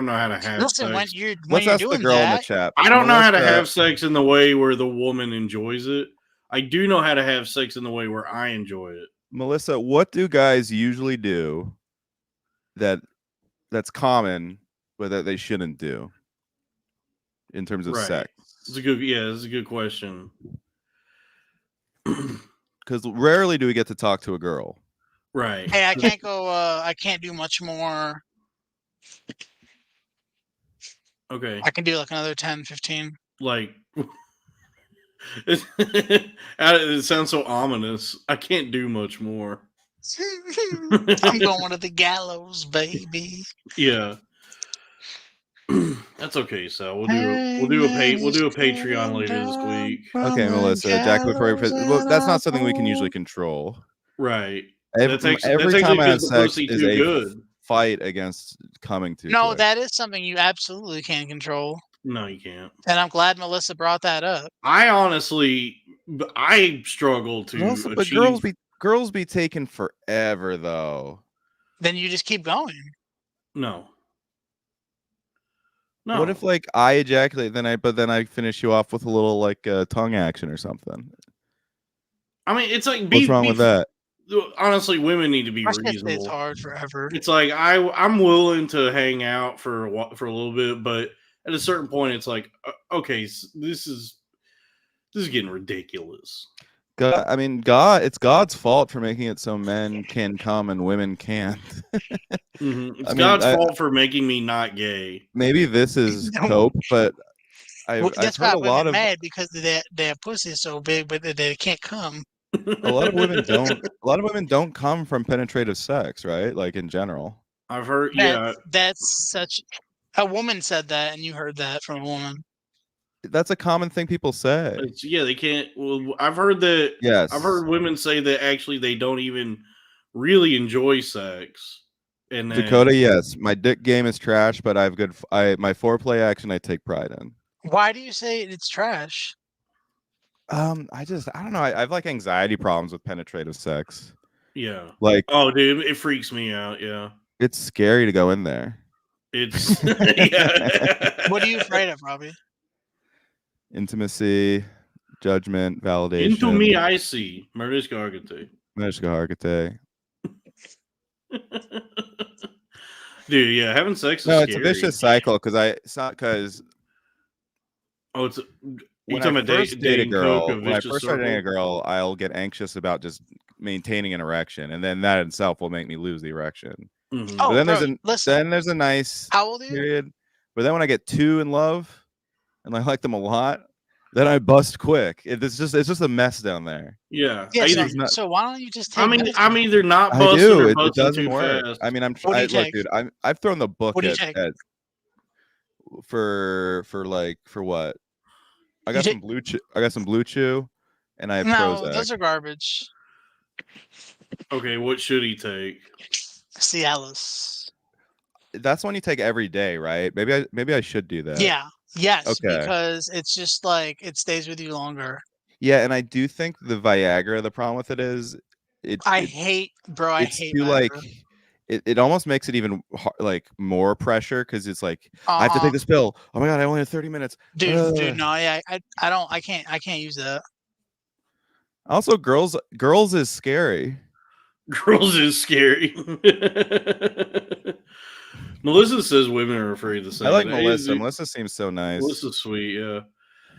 know how to have Listen, sex. when you're Let's ask the doing girl in the that, chat. I don't know how to Melissa- have sex in the way where the woman enjoys it. I do know how to have sex in the way where I enjoy it. Melissa, what do guys usually do that's common, but that they shouldn't do in terms of sex? It's a good question. Because rarely do we get to talk to a girl. Right. hey, I can't go. I can't do much more. Okay. I can do like another 10, 15. Like, it sounds so ominous. I can't do much more. I'm going to the gallows, baby. Yeah. That's okay, so we'll do a Patreon later this week. Okay, Melissa, Jack, before well, that's not something we can usually control. Right. Every time I have sex is a good. fight against coming to. No, that is something you absolutely can control. No, you can't. And I'm glad Melissa brought that up. I honestly, I struggle to but achieve. girls be taking forever though. Then you just keep going. No. What if like I ejaculate, then I finish you off with a little like tongue action or something? I mean, it's like what's wrong with that? Honestly, women need to be It's reasonable. hard forever. It's like I'm willing to hang out for a little bit, but at a certain point, it's like okay, this is getting ridiculous. God, I mean, it's God's fault for making it so men can come and women can't. It's God's fault for making me not gay. Maybe this is cope, but that's why women mad because their pussy is so big, but they can't come. A lot of women don't. A lot of women don't come from penetrative sex, right? Like in general. I've heard. That's such. A woman said that, and you heard that from a woman. That's a common thing people say. They can't. Well, I've heard that. Yes, I've heard women say that actually they don't even really enjoy sex. And then, Dakota, yes, my dick game is trash, but my foreplay action I take pride in. Why do you say it's trash? I don't know. I have like anxiety problems with penetrative sex. Yeah. Like, oh, dude, it freaks me out. Yeah. It's scary to go in there. It's. Yeah. What are you afraid of, Robbie? Intimacy, judgment, validation. Into me, I see. Murderska Hargate. Dude, yeah, having sex is it's scary. a vicious cycle because oh, it's when I first date a girl, when I first start dating a girl, I'll get anxious about just maintaining an erection, and then that itself will make me lose the erection. Mm-hmm. Oh, but then there's a nice how old are you? period. But then when I get too in love and I like them a lot, Then I bust quick. It's just a mess down there. Yeah. Yeah. Either, So why don't you just take? I'm either not I busting do. or It busting doesn't too work. fast. I mean, What do you look, take? dude. I've thrown the book What do you at take? for what? I You got take- some blue chew. I got some blue chew, and I have No, Prozac. those are garbage. Okay, what should he take? Cialis. That's one you take every day, right? Maybe I should do that. Yeah. Yes, Okay. because it's just like it stays with you longer. Yeah, and I do think the Viagra. The problem with it is, I hate it's too Viagra. like. It almost makes it even like more pressure because it's like I have to Uh-huh. take this pill. Oh my god, I only have 30 minutes. Dude, no, yeah, I can't use that. Also, girls is scary. Girls is scary. Melissa says women are afraid to say I like it. Melissa. Melissa seems so nice. Melissa's sweet, yeah.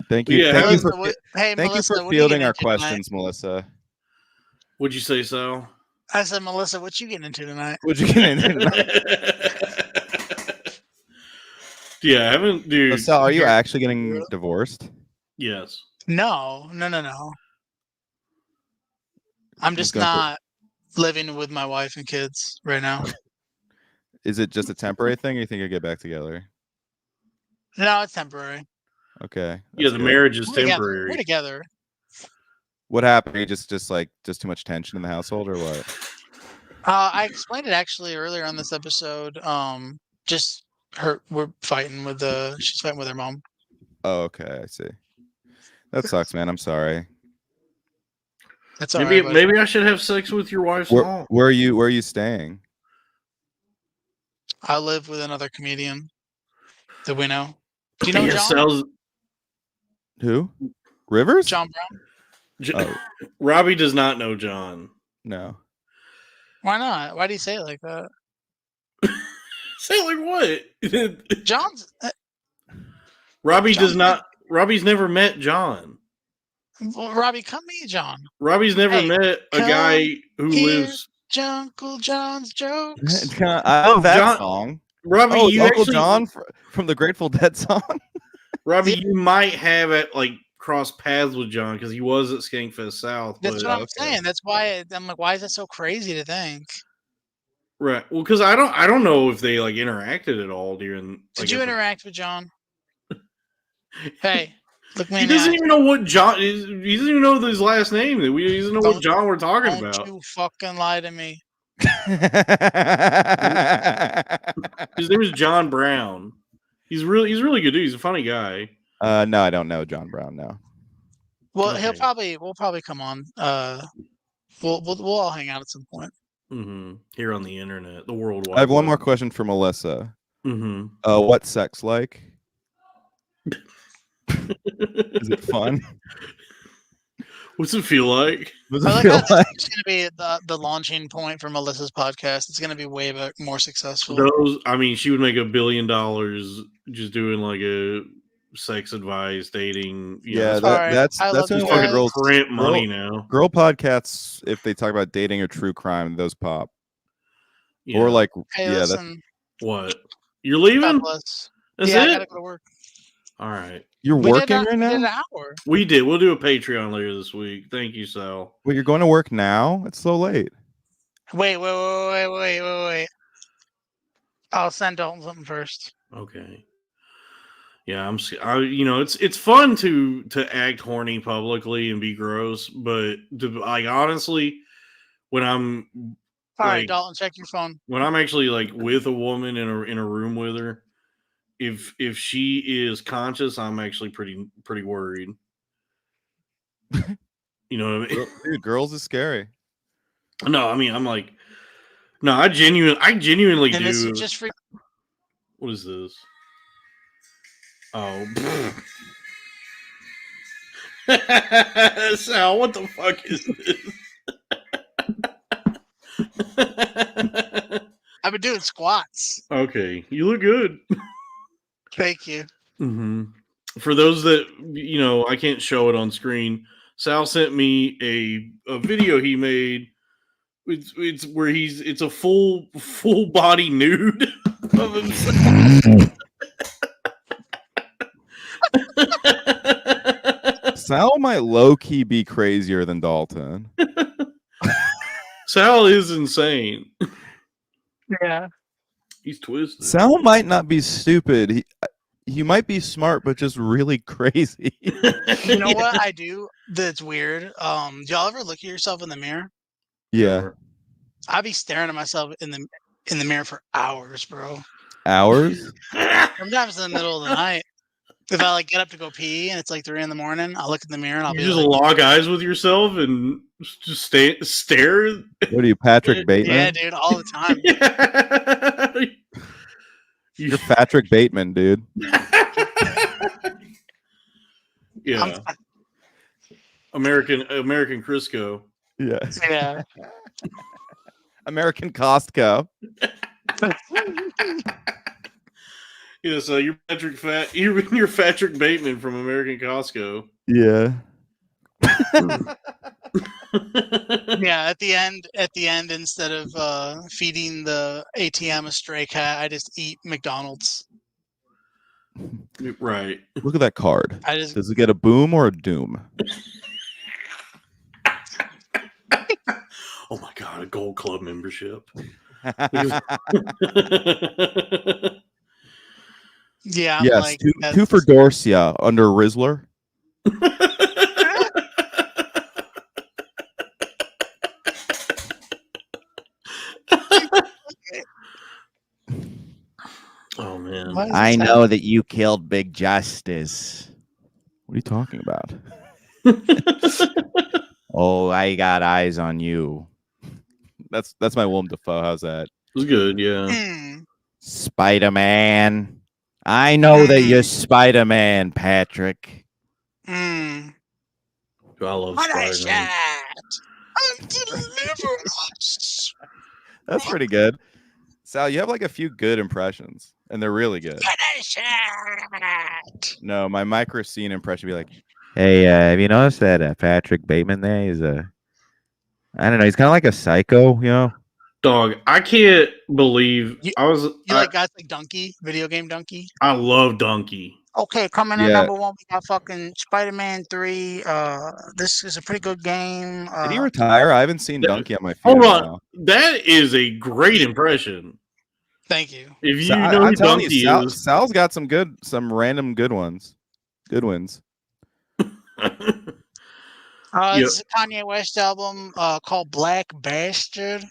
Thank But you. yeah, Thank you Melissa, for Melissa, you for what are you fielding getting our into tonight? questions, Melissa. What'd you say, Sal? I said, Melissa, what you getting into tonight? What'd you get into? Yeah, I haven't, dude. Sal, are you actually getting divorced? Yes. No. I'm just not living with my wife and kids right now. Is it just a temporary thing, or you think you'll get back together? No, it's temporary. Okay. Yeah, the marriage is We're temporary. together. What happened? You just too much tension in the household, or what? I explained it actually earlier on this episode. Just we're fighting with she's fighting with her mom. Oh, okay. I see. That sucks, man. I'm sorry. That's all right. Maybe I should have sex with your wife's mom. Where are you staying? I live with another comedian that we know. Do you know John? Sal's, Who? Rivers? John Brown? Robbie does not know John. No. Why not? Why do you say it like that? Say it like what? John's. Robbie does not. Robbie's never met John. Well, Robbie, come meet John. Robbie's never met a guy who lives. Uncle John's jokes. I love that song. Robbie, you Uncle actually, John from the Grateful Dead song. Robbie, you might have crossed paths with John because he was at Skankfest South. That's what I'm saying. That's why I'm like, why is that so crazy to think? Right. Well, because I don't know if they interacted at all during. Did you interact with John? Hey, look me. He doesn't even know what John is. He doesn't even know his last name. He doesn't know what John we're talking about. Don't you fucking lie to me. His name is John Brown. He's really good dude. He's a funny guy. No, I don't know John Brown. No. Well, okay. We'll probably come on. We'll all hang out at some point. Mm-hmm. Here on the internet, the World Wide. I have one more question for Melissa. Mm-hmm. What's sex like? Is it fun? What's it feel like? What's it feel like? It's going to be the launching point for Melissa's podcast. It's going to be way more successful. She would make $1 billion just doing a sex advice, dating. Yeah, that's fucking girls print money now. Girl podcasts, if they talk about dating or true crime, those pop. Yeah. Or hey, listen, what? You're leaving? God bless. That's I it? gotta go to work. All right. You're working right now? We did an hour. We did. We'll do a Patreon later this week. Thank you, Sal. Wait, you're going to work now? It's so late. Wait. I'll send Dalton something first. Okay. Yeah, it's fun to act horny publicly and be gross, but honestly, when I'm all right, Dalton, check your phone. When I'm actually with a woman in a room with her, if she is conscious, I'm actually pretty worried. You know what I mean? Dude, girls is scary. No, I mean I genuinely do. This is just for. What is this? Oh. Sal, what the fuck is this? I've been doing squats. Okay, you look good. Thank you. Mm-hmm. For those that I can't show it on screen. Sal sent me a video he made. It's where it's a full body nude of himself. Sal might low key be crazier than Dalton. Sal is insane. Yeah. He's twisted. Sal might not be stupid. He might be smart, but just really crazy. You know what I do that's weird? Do y'all ever look at yourself in the mirror? Yeah. I be staring at myself in the mirror for hours, bro. Hours? Sometimes in the middle of the night. If I like get up to go pee and it's like 3 a.m, I'll look in the mirror and I'll You be just like, lock eyes with yourself and just stare. What are you, Patrick Bateman? yeah, dude, all the time. You're Patrick Bateman, dude. Yeah. American Crisco. Yeah. Yeah. American Costco. Yeah, so you're Patrick Bateman from American Costco. Yeah. Yeah, at the end, instead of feeding the ATM a stray cat, I just eat McDonald's. Right. Look at that card. Does it get a boom or a doom? Oh my god, a gold club membership. Yeah, I'm yes, like, two for Dorcia under Rizzler. Oh man. I know that you killed Big Justice. What are you talking about? Oh, I got eyes on you. That's my Willem Dafoe. How's that? It was good, yeah. Spider-Man. I know that you're Spider-Man, Patrick. I love What I Spider-Man. I'm deliverance. That's pretty good. Sal, you have like a few good impressions, and they're really good. What I said. No, my micro scene impression would be like, Hey, have you noticed that Patrick Bateman there is I don't know, he's kind of like a psycho, you know? Dog, I can't believe You I like guys like Donkey, video game Donkey? I love Donkey. Okay, coming in Yeah. number 1, we got fucking Spider-Man 3. This is a pretty good game. did he retire? I haven't seen Donkey on my feed. Hold in a on. while. That is a great impression. Thank you. If you So, know who I'm telling Donkey you, is. Sal's got some random good ones. Good ones. It's a Kanye West album called Black Bastard.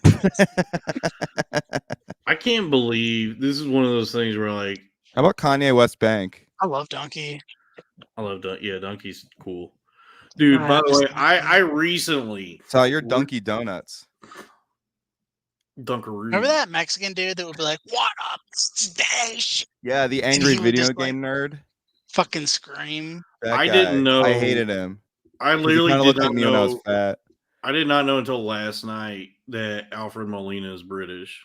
I can't believe this is one of those things where like How about Kanye West Bank? I love Donkey. I love Donkey's cool. Dude, by the way, I recently Sal, you're Donkey Donuts. Dunkaroo. Remember that Mexican dude that would be like, "What up, Stash?" Yeah, the he angry would video just, game nerd. Fucking scream. That I guy. didn't know. I hated him. I 'Cause he literally kinda did looked not like me when I was know. fat. I did not know until last night that Alfred Molina is British.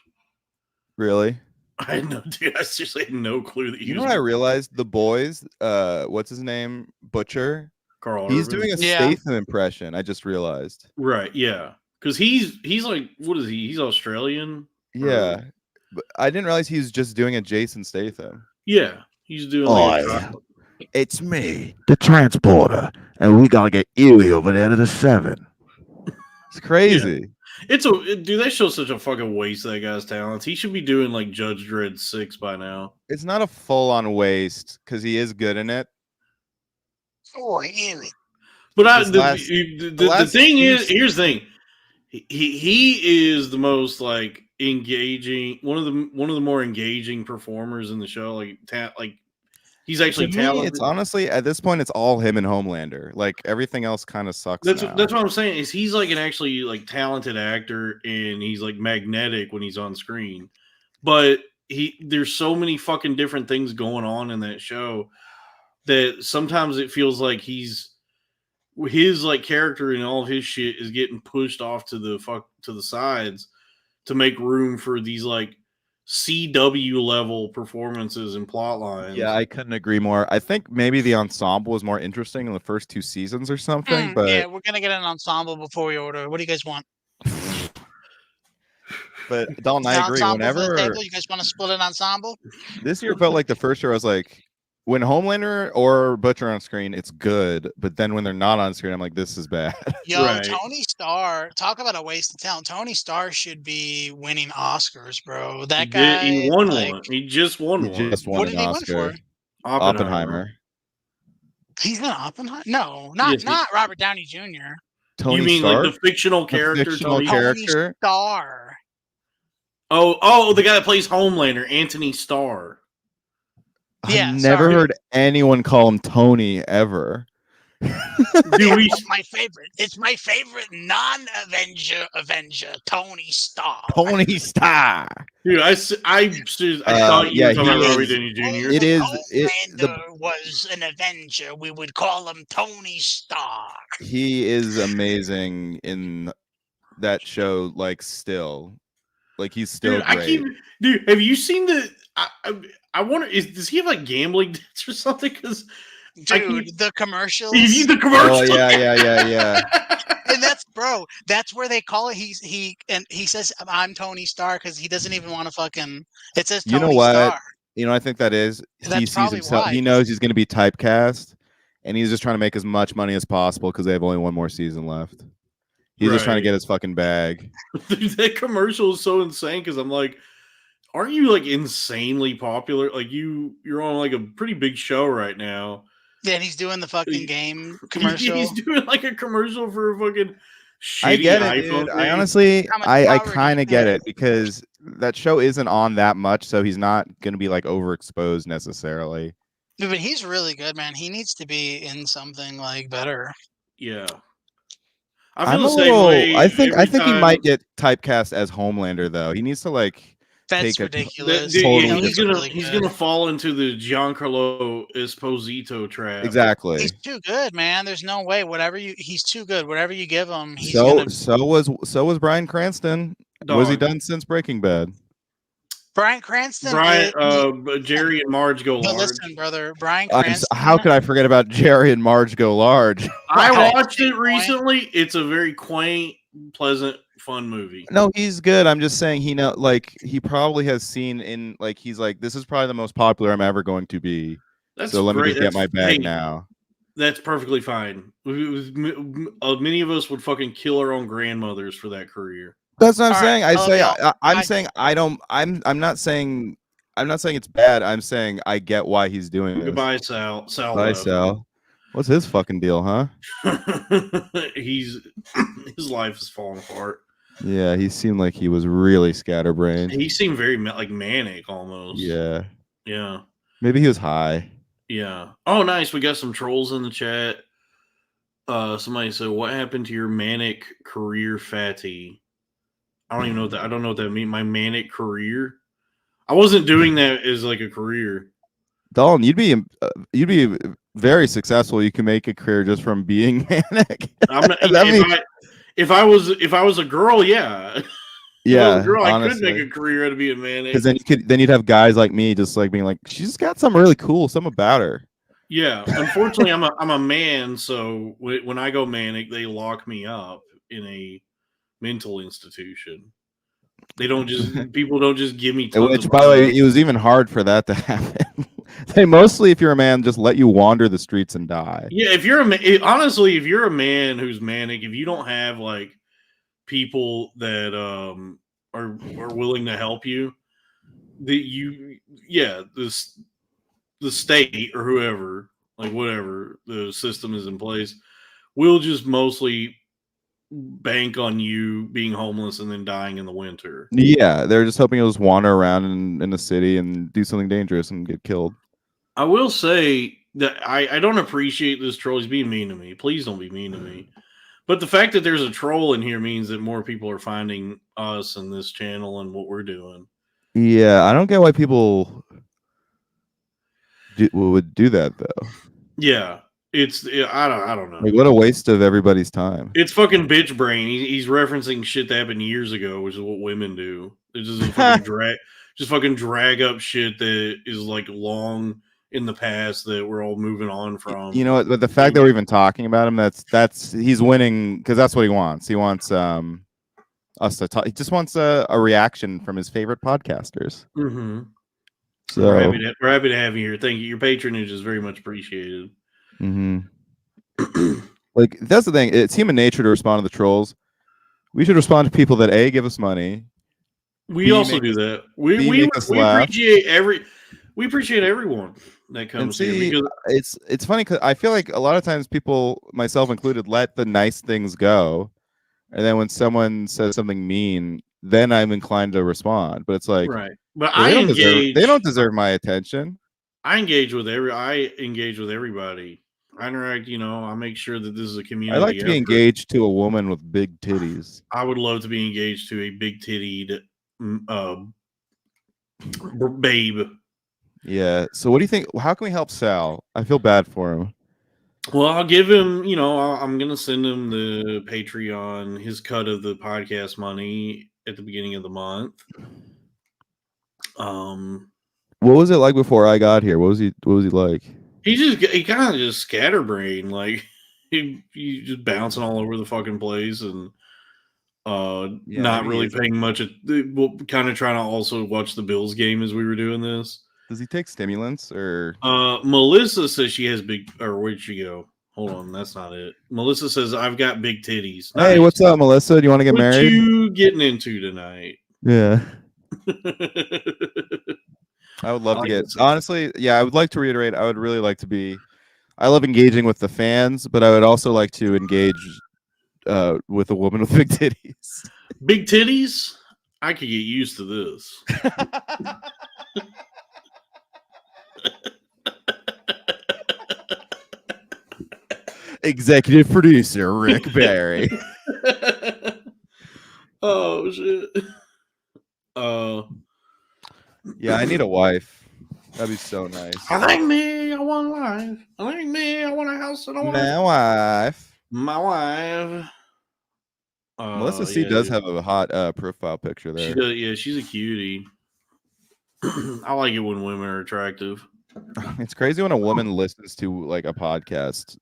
Really? I had no, dude. I seriously had no clue that he You know was what I realized? The boys, what's his name? Butcher. Carl. He's Urban. doing a Yeah. Statham impression. I just realized. Right, yeah. Because he's like, what is he? He's Australian. Yeah, but I didn't realize he was just doing a Jason Statham. Yeah, he's doing like a It's me, the transporter, and we gotta get Erie over there to the 7. It's crazy. dude. That shows such a fucking waste of that guy's talents. He should be doing like Judge Dredd 6 by now. It's not a full-on waste because he is good in it. Oh, yeah. But last thing is, few- here's the thing. He is the most like engaging, one of the more engaging performers in the show. Like he's actually To me, talented. it's honestly at this point, it's all him and Homelander. Like everything else kind of sucks. That's now. what I'm saying. Is he's like an actually like talented actor and he's like magnetic when he's on screen. But there's so many fucking different things going on in that show that sometimes it feels like his like character and all of his shit is getting pushed off to the sides to make room for these like CW level performances and plot lines. Yeah, I couldn't agree more. I think maybe the ensemble was more interesting in the first 2 seasons or something. But Yeah, we're gonna get an ensemble before we order. What do you guys want? but Dalton, I An agree. ensemble for the Whenever table? You guys want to split an ensemble? this year felt like the first year, I was like, when Homelander or Butcher on screen, it's good. But then when they're not on screen, I'm like, this is bad. Yo, Right. Tony Starr, talk about a waste of talent. Tony Starr should be winning Oscars, bro. That guy, He won like, one. He just won He one. just won what an did he win Oscar. for? Oppenheimer. He's not Oppenheimer. No, Yes, not Robert Downey Jr. Tony You mean Stark? like the fictional character? fictional Tony? character? Tony Starr. Oh, the guy that plays Homelander, Anthony Starr. Yeah, I've never sorry. heard anyone call him Tony ever. Do we? My favorite. It's my favorite non-Avenger, Tony Starr. Tony Starr. Dude, I thought you yeah, were talking about he Robert is- Downey Jr. It is Homelander was an Avenger. We would call him Tony Starr. he is amazing in that show. Like still, like he's still Dude, great. have you seen the? I wonder, does he have like gambling debts or something? Because Dude, the commercials. the commercial. Oh yeah. And that's where they call it. He says I'm Tony Starr because he doesn't even want to fucking. It says Tony You know what? Starr. You know, I think that is That's he sees probably himself. why. He knows he's going to be typecast, and he's just trying to make as much money as possible because they have only one more season left. He's just trying to Right. get his fucking bag. Dude, that commercial is so insane because I'm like, aren't you like insanely popular? Like you're on like a pretty big show right now. Then he's doing the fucking game commercial. He's doing like a commercial for a fucking shitty I get it, iPhone dude. thing. I honestly, How much I power kind do of you get have? it because that show isn't on that much, so he's not going to be like overexposed necessarily. Dude, but he's really good, man. He needs to be in something like better. Yeah. I I'm feel a the same little. way. I think he every might time- get typecast as Homelander though. He needs to like. That's Take a- ridiculous. Dude, Totally You know, he's he's gonna really he's good. gonna fall into the Giancarlo Esposito trap. Exactly. He's too good, man. There's no way. He's too good. Whatever you give him, he's So gonna. so was Bryan Cranston. Was he Dog. done since Breaking Bad? Bryan Cranston. Jerry and Marge go But large. listen, brother, Bryan Cranston. How could I forget about Jerry and Marge Go Large? I Right. watched it Point. recently. It's a very quaint, pleasant, fun movie. No, he's good. I'm just saying he probably has seen in like he's like this is probably the most popular I'm ever going to be. That's So let me great. just get my bag Hey, now. That's perfectly fine. Many of us would fucking kill our own grandmothers for that career. That's what I'm All saying. right, I'm not saying it's bad. I'm saying I get why he's doing this. Goodbye, Sal. Bye, Sal. What's his fucking deal, huh? His life is falling apart. Yeah, he seemed like he was really scatterbrained. He seemed very like manic almost. Yeah. Yeah. Maybe he was high. Yeah. Oh, nice. We got some trolls in the chat. Somebody said, "What happened to your manic career, fatty?" I don't even know I don't know what that means. My manic career. I wasn't doing that as like a career. Dalton, you'd be very successful. You can make a career just from being manic. If I was a girl, yeah. Yeah, girl, I honestly. could make a career out of being manic. Because then you'd have guys like me just like being like, she's got something really cool, something about her. Yeah, unfortunately, I'm a man, so when I go manic, they lock me up in a mental institution. People don't just give me tons Which, of by the way, money. it was even hard for that to happen. They mostly, if you're a man, just let you wander the streets and die. Yeah, if you're if you're a man who's manic, if you don't have like people that are willing to help you, the state or whoever, like whatever the system is in place, will just mostly bank on you being homeless and then dying in the winter. Yeah, they're just hoping you'll just wander around in the city and do something dangerous and get killed. I will say that I don't appreciate this troll. He's being mean to me. Please don't be mean to me. But the fact that there's a troll in here means that more people are finding us and this channel and what we're doing. Yeah, I don't get why people would do that though. Yeah, I don't know. Like, what a waste of everybody's time. It's fucking bitch brain. He's referencing shit that happened years ago, which is what women do. It just fucking drag up shit that is like long in the past that we're all moving on from. You know what? But the fact that we're even talking about him, that's he's winning because that's what he wants. He wants us to talk. He just wants a reaction from his favorite podcasters. Mm-hmm. So we're happy to have you here. Thank you. Your patronage is very much appreciated. like that's the thing. It's human nature to respond to the trolls. We should respond to people that A, give us money. We B, also make do us- that. B, make us laugh. We appreciate everyone that comes here see, because it's funny because I feel like a lot of times people, myself included, let the nice things go, and then when someone says something mean, then I'm inclined to respond. But it's like, right. But well, I they engage. don't deserve my attention. I engage with everybody. I interact. I make sure that this is a community. I like to be effort. engaged to a woman with big titties. I would love to be engaged to a big tittied babe. Yeah. So what do you think? How can we help Sal? I feel bad for him. Well, I'll give him, I'm going to send him the Patreon, his cut of the podcast money at the beginning of the month. What was it like before I got here? What was he like? He kind of just scatterbrained, like he just bouncing all over the fucking place and not really paying much. Kind of trying to also watch the Bills game as we were doing this. Does he take stimulants or? Melissa says she has big. Or where'd she go? Hold on, that's not it. Melissa says I've got big titties. Hey, nice. What's up, Melissa? Do you want to get What married? you getting into tonight? Yeah. I would love to get. Honestly, yeah, I would like to reiterate. I would really like to be. I love engaging with the fans, but I would also like to engage with a woman with big titties. Big titties? I could get used to this. Executive producer Rick Barry. Oh shit. Yeah, I need a wife. That'd be so nice. I like me. I want a life. I like me. I want a house. And I want My wife. My wife. Melissa C does have a hot profile picture there. She does, yeah, she's a cutie. I like it when women are attractive. It's crazy when a woman listens to like a podcast.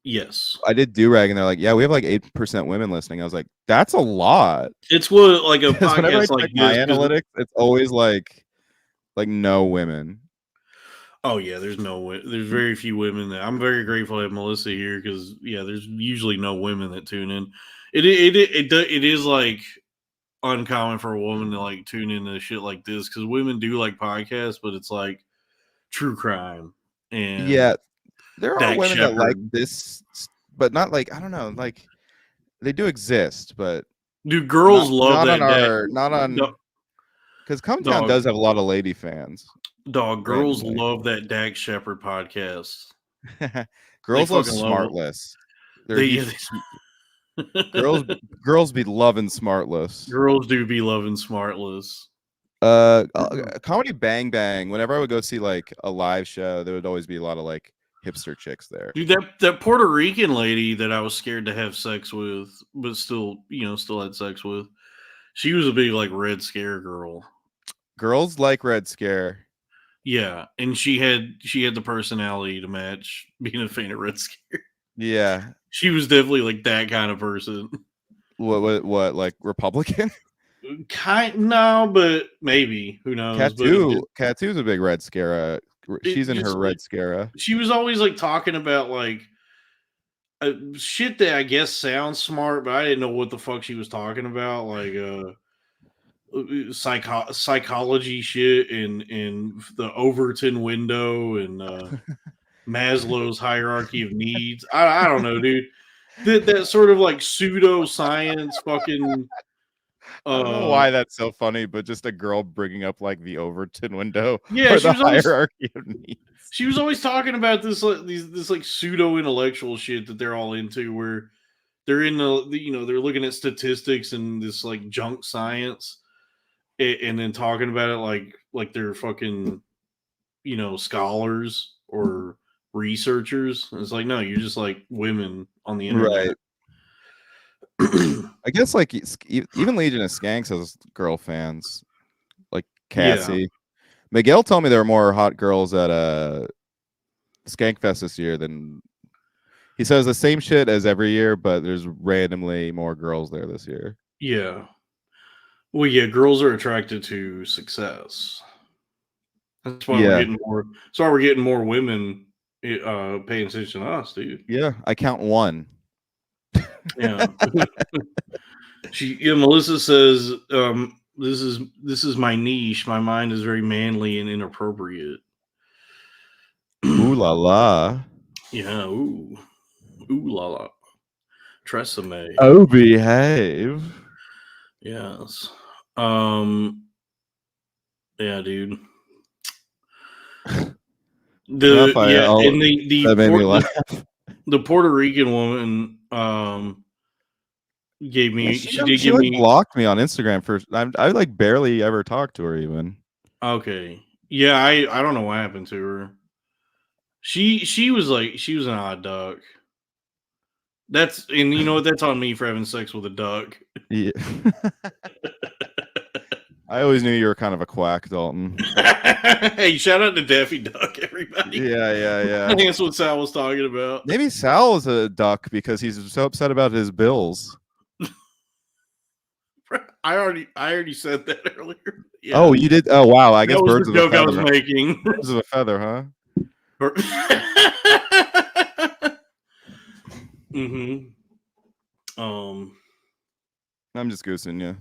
Yes. I did Durag, and they're like, "Yeah, we have like 8% women listening." I was like, "That's a lot." It's what like a Whenever I podcast like check my this. analytics, it's always like no women. Oh yeah, there's very few women that I'm very grateful to have Melissa here because there's usually no women that tune in. It is like uncommon for a woman to like tune into shit like this because women do like podcasts, but it's like true crime and there are women that like this, but not like I don't know, like they do exist, but do girls love that? Not on because Come Town does have a lot of lady fans. Dog, girls love that Dax Shepard podcast. Girls love Smartless. Girls be loving Smartless. Girls do be loving Smartless. Comedy Bang Bang. Whenever I would go see like a live show, there would always be a lot of like hipster chicks there. Dude, that Puerto Rican lady that I was scared to have sex with, but still had sex with. She was a big like Red Scare girl. Girls like Red Scare. Yeah, and she had the personality to match being a fan of Red Scare. Yeah, she was definitely like that kind of person. What like Republican? No, but maybe who knows? Katsu's a big Red Scare. She's in her Red Scare. She was always like talking about like shit that I guess sounds smart, but I didn't know what the fuck she was talking about. Like psychology shit and the Overton window and Maslow's hierarchy of needs. I don't know, dude. That sort of like pseudo-science fucking. I don't know why that's so funny, but just a girl bringing up like the Overton window or the hierarchy of needs. She was always talking about this like pseudo-intellectual shit that they're all into, where they're in they're looking at statistics and this like junk science. And then talking about it like they're fucking, scholars or researchers. And it's like, no, you're just like women on the internet. Right. I guess like even Legion of Skanks has girl fans, like Cassie. Yeah. Miguel told me there were more hot girls at Skankfest this year than he says the same shit as every year, but there's randomly more girls there this year. Yeah. Well, yeah, girls are attracted to success. That's why we're Yeah. getting more. That's why we're getting more women paying attention to us, dude. Yeah, I count one. Yeah. Melissa says, this is my niche. My mind is very manly and inappropriate. Ooh la la. Yeah, ooh la la. Tresemme. Oh, behave. Yes. Yeah, dude. That made me laugh. The Puerto Rican woman gave me. She blocked me on Instagram for. I like barely ever talked to her even. Okay. Yeah, I don't know what happened to her. She was an odd duck. That's on me for having sex with a duck. Yeah. I always knew you were kind of a quack, Dalton. Hey, shout out to Daffy Duck, everybody. Yeah. I think that's what Sal was talking about. Maybe Sal is a duck because he's so upset about his bills. I already said that earlier. Yeah. Oh, you did? Oh, wow. I guess that was birds the of a joke feather. I was making. Birds of a feather, huh? Mm-hmm. I'm just goosing you.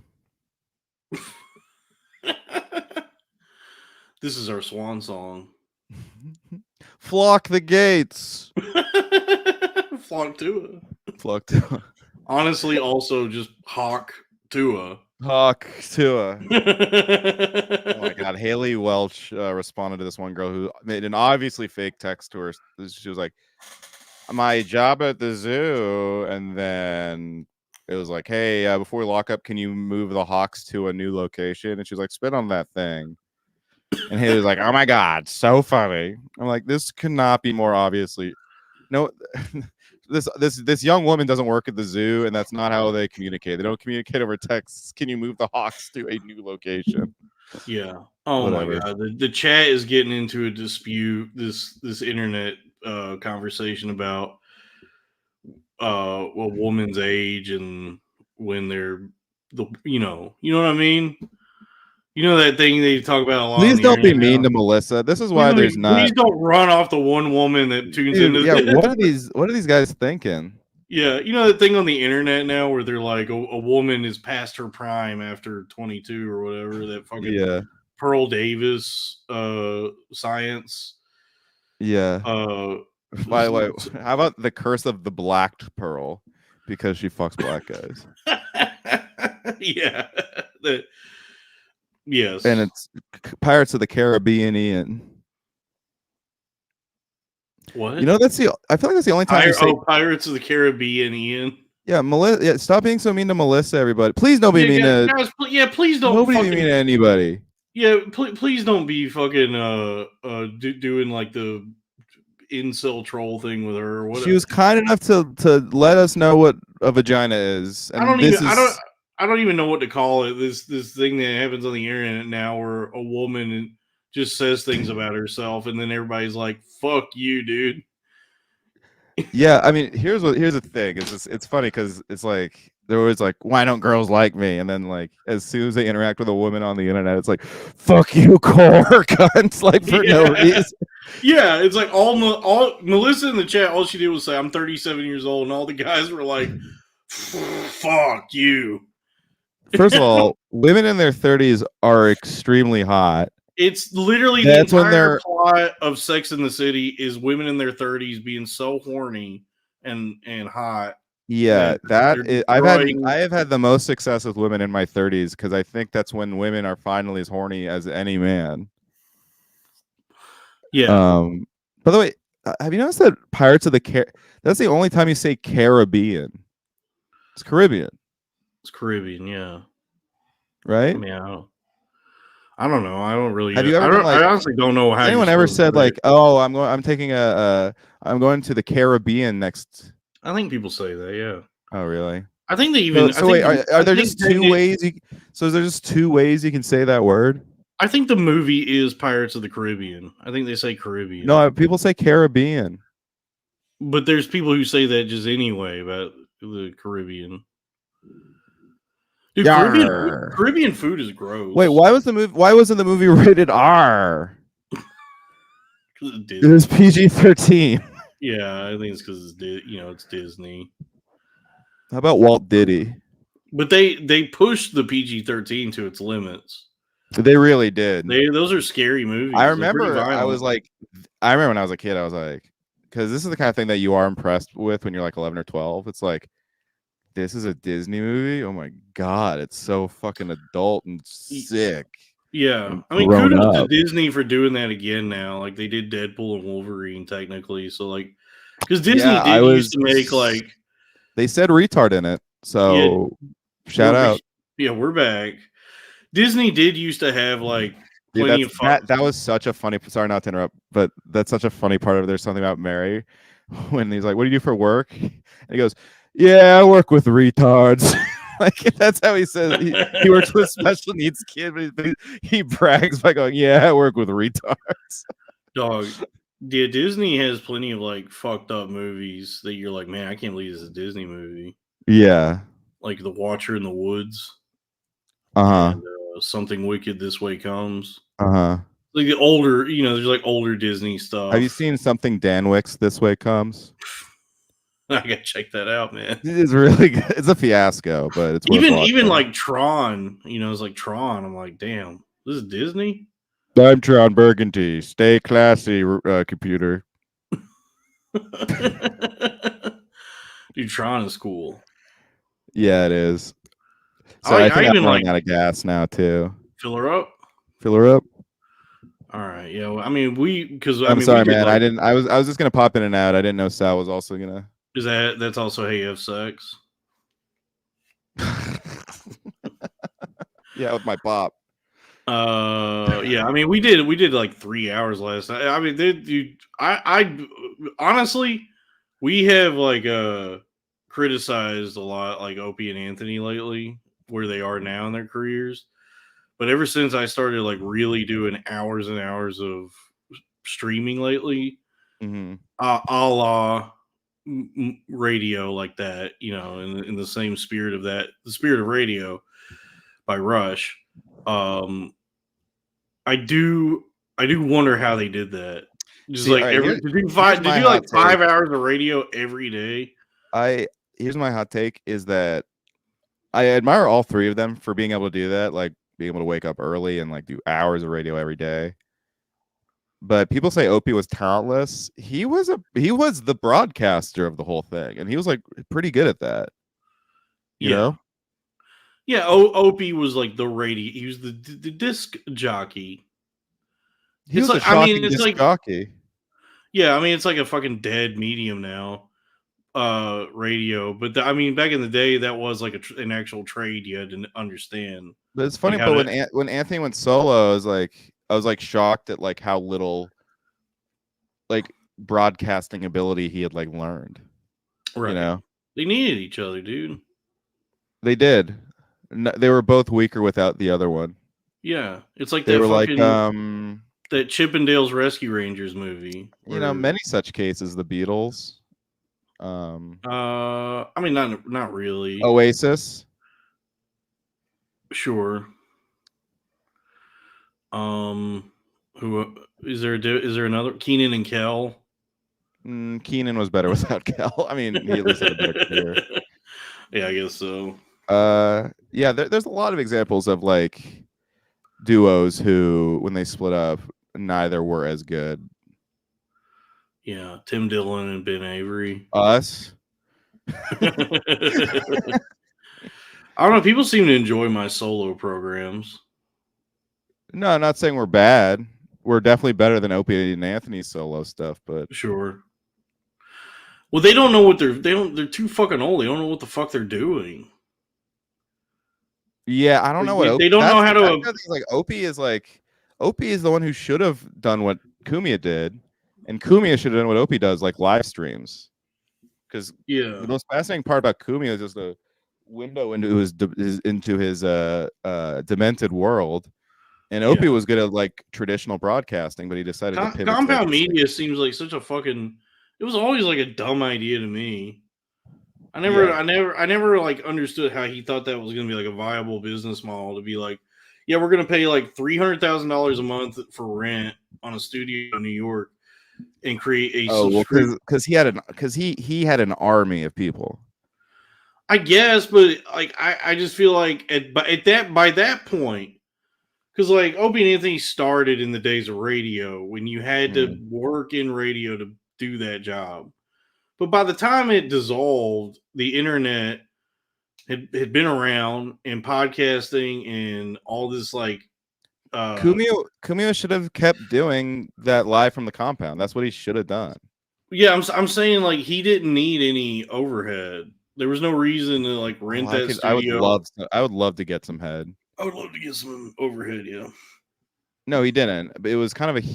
This is our swan song. Flock the gates. Flock Tua. Flock Tua. Honestly, also just Hawk Tua. Hawk Tua. Oh my God. Haley Welch responded to this one girl who made an obviously fake text to her. She was like, my job at the zoo. And then it was like, hey, before we lock up, can you move the Hawks to a new location? And she was like, spit on that thing. And Haley was like, oh my God, so funny. I'm like, this could not be more obviously. No, this young woman doesn't work at the zoo, and that's not how they communicate. They don't communicate over texts. Can you move the Hawks to a new location? Yeah. Oh Whatever. My God. The chat is getting into a dispute, this internet conversation about a woman's age and when they're you know what I mean? You know that thing they talk about a lot. Please don't be mean to Melissa. This is why there's not. Please don't run off the one woman that tunes into. Yeah, what are these guys thinking? Yeah, you know that thing on the internet now where they're like a woman is past her prime after 22 or whatever. That fucking Pearl Davis science. Yeah. By the way, how about the curse of the blacked pearl because she fucks black guys? Yeah. Yes. And it's Pirates of the Caribbean, Ian. What? You know, I feel like that's the only time you say Pirates of the Caribbean, Ian. Yeah, Melissa. Yeah, stop being so mean to Melissa, everybody. Please don't be mean to. Guys, please don't. Nobody be mean to anybody. Yeah, please don't be fucking doing like the incel troll thing with her. Or whatever. She was kind enough to let us know what a vagina is. And I don't even know what to call it. This thing that happens on the internet now, where a woman just says things about herself, and then everybody's like, "Fuck you, dude." Yeah, I mean, here's the thing. It's funny because it's like they're always like, "Why don't girls like me?" And then like as soon as they interact with a woman on the internet, it's like, "Fuck you, core cunts!" Like for no reason. Yeah, it's like all Melissa in the chat. All she did was say, "I'm 37 years old," and all the guys were like, "Fuck you." First of all, women in their 30s are extremely hot. It's literally the entire plot of Sex in the City is women in their 30s being so horny and hot. Yeah, I have had the most success with women in my 30s because I think that's when women are finally as horny as any man. Yeah. By the way, have you noticed that Pirates of the Caribbean? That's the only time you say Caribbean. It's Caribbean. It's Caribbean, yeah. Right? I mean, I don't know. I don't really. Have you ever I honestly don't know how. Anyone ever said like, "Oh, I'm going to the Caribbean next"? I think people say that. Yeah. Oh, really? I think they even. So wait, are there just two ways? So is there just two ways you can say that word? I think the movie is Pirates of the Caribbean. I think they say Caribbean. No, people say Caribbean. But there's people who say that just anyway about the Caribbean. Dude, Yarr. Caribbean food is gross. Wait, why wasn't the movie rated R? 'Cause it's It Disney. was PG-13. Yeah, I think it's because it's Disney. How about Walt Diddy? But they pushed the PG-13 to its limits. They really did. Those are scary movies. I They're pretty remember violent. I remember when I was a kid, I was like, because this is the kind of thing that you are impressed with when you're like 11 or 12. It's like, this is a Disney movie. Oh my god, it's so fucking adult and sick. Yeah, and I mean, grown kudos to up. Disney for doing that again now. Like they did Deadpool and Wolverine technically. So like, because Disney Yeah, used to make like they said retard in it. So shout out. Yeah, we're back. Disney did used to have like Dude, plenty of fun. that was such a funny. Sorry, not to interrupt, but that's such a funny part of. There's something about Mary when he's like, "What do you do for work?" And he goes, "Yeah, I work with retards." Like that's how he says he works with special needs kids, but he brags by going, "Yeah, I work with retards." Dog, yeah, Disney has plenty of like fucked up movies that you're like, man, I can't believe this is a Disney movie. Yeah, like The Watcher in the Woods. and Something Wicked This Way Comes. Like the older, there's like older Disney stuff. Have you seen Something Danwick's This Way Comes? I gotta check that out, man. It is really good. It's a fiasco, but it's even like Tron. It's like Tron. I'm like, damn, this is Disney. I'm Tron Burgundy. Stay classy, computer. Dude, Tron is cool. Yeah, it is. So I think I'm running out of gas now too. Fill her up. Fill her up. All right. Yeah. Well, I mean, I'm sorry, man. I didn't. I was just gonna pop in and out. I didn't know Sal was also gonna. Is that's also how you have sex? Yeah, with my pop. Yeah. I mean, we did like 3 hours last night. I mean, dude, I honestly, we have like criticized a lot like Opie and Anthony lately, where they are now in their careers. But ever since I started like really doing hours and hours of streaming lately, a la radio like that, in the same spirit of that, the Spirit of Radio by Rush. I do wonder how they did that. Just like to do 5 hours of radio every day. Here's my hot take is that I admire all three of them for being able to do that, like being able to wake up early and like do hours of radio every day. But people say Opie was talentless. He was the broadcaster of the whole thing, and he was like pretty good at that. You know? Yeah, Opie was like the radio. He was the disc jockey. It's like, I mean, it's like jockey. Yeah, I mean, it's like a fucking dead medium now, radio. But I mean, back in the day, that was like an actual trade you had to understand. But it's funny, but when Anthony went solo, I was like shocked at like how little like broadcasting ability he had like learned. Right. They needed each other, dude. They did. They were both weaker without the other one. Yeah, it's like they were fucking, like that Chippendales Rescue Rangers movie. Many such cases. The Beatles. I mean, not really. Oasis. Sure. Who is there? Is there another Keenan and Kel? Keenan was better without Kel. I mean, he at least had a better career. Yeah, I guess so. Yeah, there's a lot of examples of like duos who, when they split up, neither were as good. Yeah, Tim Dillon and Ben Avery. Us. I don't know. People seem to enjoy my solo programs. No, I'm not saying we're bad. We're definitely better than Opie and Anthony's solo stuff, but sure. Well, they don't know what they're too fucking old. They don't know what the fuck they're doing. Yeah, I don't know what they don't know how to. Like Opie is the one who should have done what Kumia did, and Kumia should have done what Opie does, like live streams. Because the most fascinating part about Kumia is just a window into his demented world. And Opie was good at like traditional broadcasting, but he decided to pivot. Compound media seems like such a fucking. It was always like a dumb idea to me. I never like understood how he thought that was going to be like a viable business model to be like, yeah, we're going to pay like $300,000 a month for rent on a studio in New York and create a subscription. Because he had an army of people. I guess, but like I just feel like by that point, because like Opie and Anthony started in the days of radio when you had to work in radio to do that job. But by the time it dissolved, the internet had been around and podcasting and all this like Kumio should have kept doing that live from the compound. That's what he should have done. Yeah, I'm saying like he didn't need any overhead. There was no reason to like rent that studio. I would love to get some head. I would love to get some overhead, yeah. No, he didn't. But it was kind of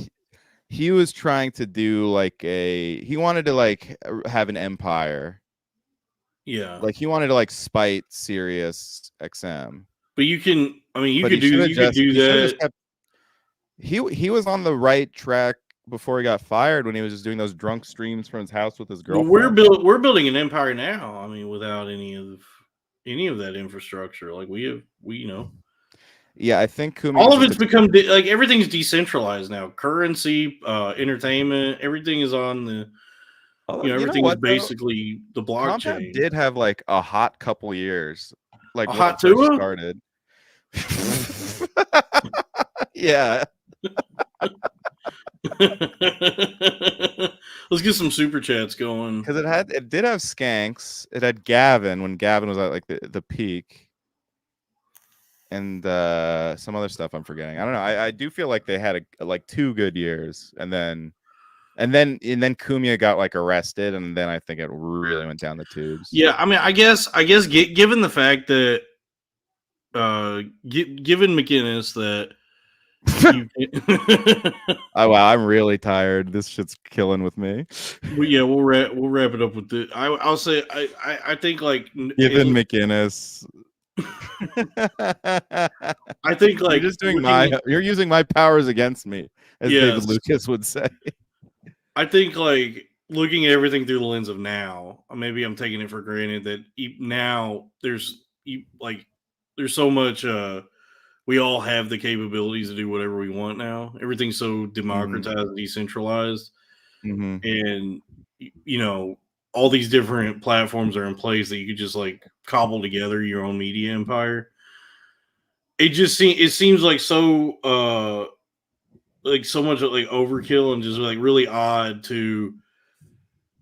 he was trying to do like he wanted to like have an empire. Yeah. Like he wanted to like spite Sirius XM. But you could do that. He was on the right track before he got fired when he was just doing those drunk streams from his house with his girlfriend. Well, we're building an empire now. I mean, without any of that infrastructure, like we know. Yeah, I think all of it's become like everything's decentralized now. Currency, entertainment, everything is on the. Everything is basically the blockchain. Compound did have like a hot couple years, like a hot tour started. Yeah. Let's get some super chats going. Because it did have Skanks. It had Gavin when Gavin was at like the peak. And some other stuff I'm forgetting. I don't know. I do feel like they had like 2 good years, and then Kumia got like arrested, and then I think it really went down the tubes. Yeah, I mean, I guess given the fact that given McInnes that oh wow, I'm really tired. This shit's killing with me. Well, yeah, we'll wrap it up with this. I'll say I think like given McInnes. I think like you're using my powers against me, as David Lucas would say. I think like looking at everything through the lens of now, maybe I'm taking it for granted that now there's so much. We all have the capabilities to do whatever we want now. Everything's so democratized, decentralized, and all these different platforms are in place that you could just like cobble together your own media empire. It seems like so so much like overkill and just like really odd to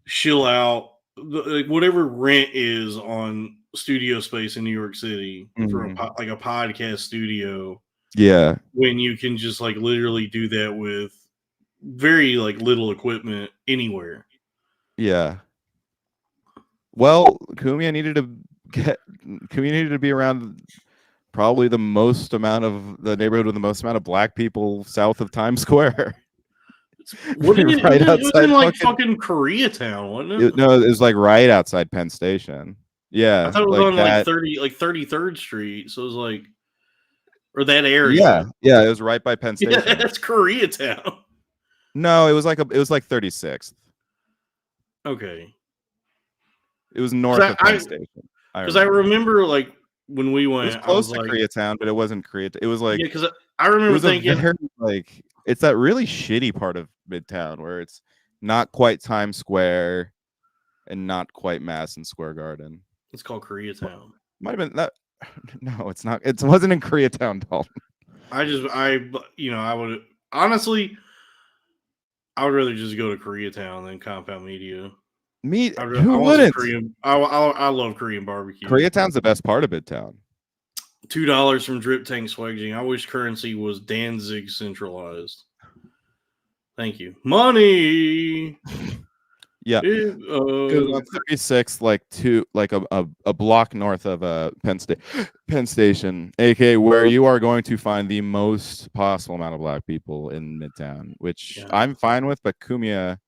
shill out like whatever rent is on studio space in New York City for a podcast studio. Yeah, when you can just like literally do that with very like little equipment anywhere. Yeah. Well, Kumia needed to be around probably the neighborhood with the most amount of black people south of Times Square. Right outside like fucking Koreatown, wasn't it? No, it was like right outside Penn Station. Yeah, I thought it was on like 33rd Street, so it was like, or that area. Yeah, it was right by Penn Station. Yeah, that's Koreatown. No, it was like 36th. Okay. It was north of Penn Station. Because I remember like when we went, it was close to Koreatown, but it wasn't Koreatown. It was like because I remember thinking like it's that really shitty part of Midtown where it's not quite Times Square and not quite Madison Square Garden. It's called Koreatown. Might have been that. No, it's not. It wasn't in Koreatown, Dalton. I would honestly, I would rather just go to Koreatown than Compound Media. Who wouldn't? I love Korean barbecue. Koreatown's the best part of Midtown. $2 from Drip Tank Swaging. I wish currency was Danzig centralized. Thank you. Money. Yeah. 36th, like a block north of Penn Station, aka where you are going to find the most possible amount of black people in Midtown, which I'm fine with. But Kumia,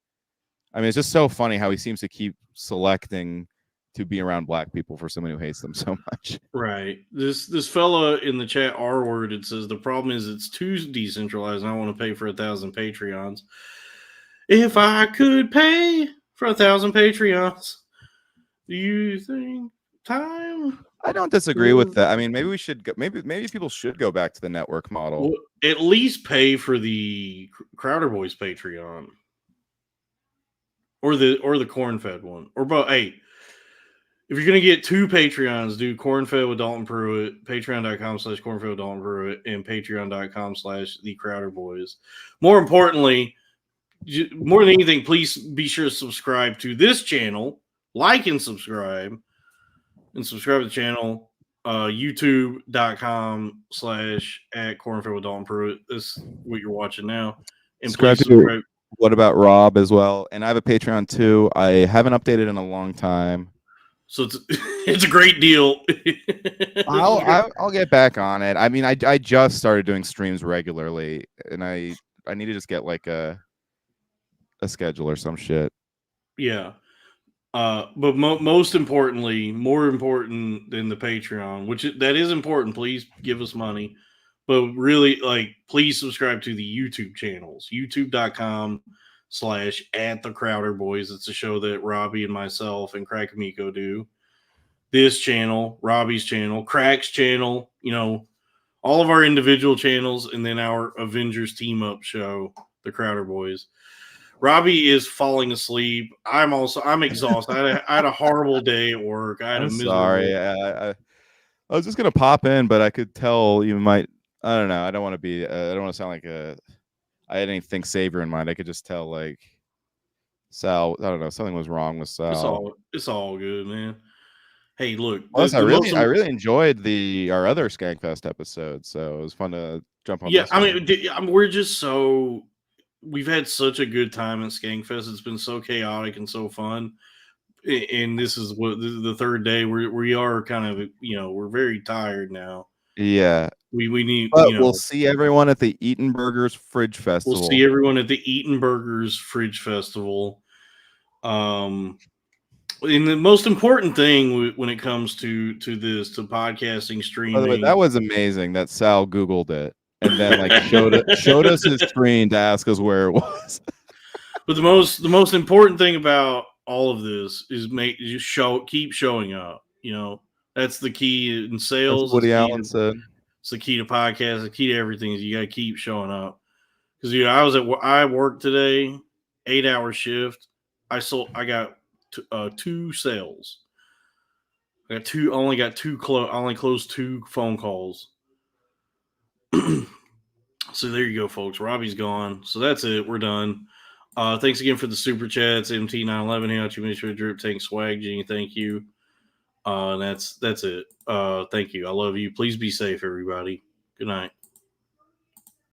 I mean, it's just so funny how he seems to keep selecting to be around black people for someone who hates them so much. Right. This fella in the chat R-word, it says the problem is it's too decentralized and I want to pay for 1,000 Patreons. If I could pay for 1,000 Patreons, Do you think time? I don't disagree with that. I mean, maybe we should go, maybe people should go back to the network model. Well, at least pay for the Crowder Boys Patreon. Or the Cornfed one. Or both. Hey, if you're gonna get 2 Patreons, do Cornfed with Dalton Pruitt, patreon.com/Cornfed with Dalton Pruitt, and patreon.com/The Crowder Boys. More importantly, more than anything, please be sure to subscribe to this channel, like and subscribe to the channel. YouTube.com/@Cornfed with Dalton Pruitt. This is what you're watching now. And Subscribe please to- subscribe. What about Rob as well? And I have a Patreon too. I haven't updated in a long time. So it's a great deal. I'll get back on it. I mean, I just started doing streams regularly, and I need to just get like a schedule or some shit. Yeah. But most importantly, more important than the Patreon, that is important. Please give us money. But really, please subscribe to the YouTube channels. YouTube.com/@the-Crowder-Boys. It's a show that Robbie and myself and Crack Amico do. This channel, Robbie's channel, Crack's channel, all of our individual channels, and then our Avengers team-up show, The Crowder Boys. Robbie is falling asleep. I'm exhausted. I had a horrible day at work. I'm sorry. I was just gonna pop in, but I could tell you might. I don't know. I don't want to be. I don't want to sound like I had anything savior in mind. I could just tell Sal. I don't know. Something was wrong with Sal. It's all good, man. Hey, look. Plus, I really enjoyed our other Skankfest episode, so it was fun to jump on. Yeah, we're just we've had such a good time at Skankfest. It's been so chaotic and so fun. And this is the third day. We are kind of, we're very tired now. Yeah. We need, but we'll see everyone at the Eaton Burgers Fridge Festival. We'll see everyone at the Eaton Burgers Fridge Festival. And the most important thing when it comes to podcasting, streaming. By the way, that was amazing that Sal Googled it and then showed us his screen to ask us where it was. But the most important thing about all of this is keep showing up. That's the key in sales. That's Woody Allen said. It's the key to podcasts. The key to everything is you got to keep showing up. Because I worked today, 8-hour shift. I got 2 sales. I only closed 2 phone calls. So there you go, folks. Robbie's gone. So that's it. We're done. Thanks again for the super chats. MT911 here. You made sure drip tank swag. Genie, thank you. That's it. Thank you. I love you. Please be safe, everybody. Good night.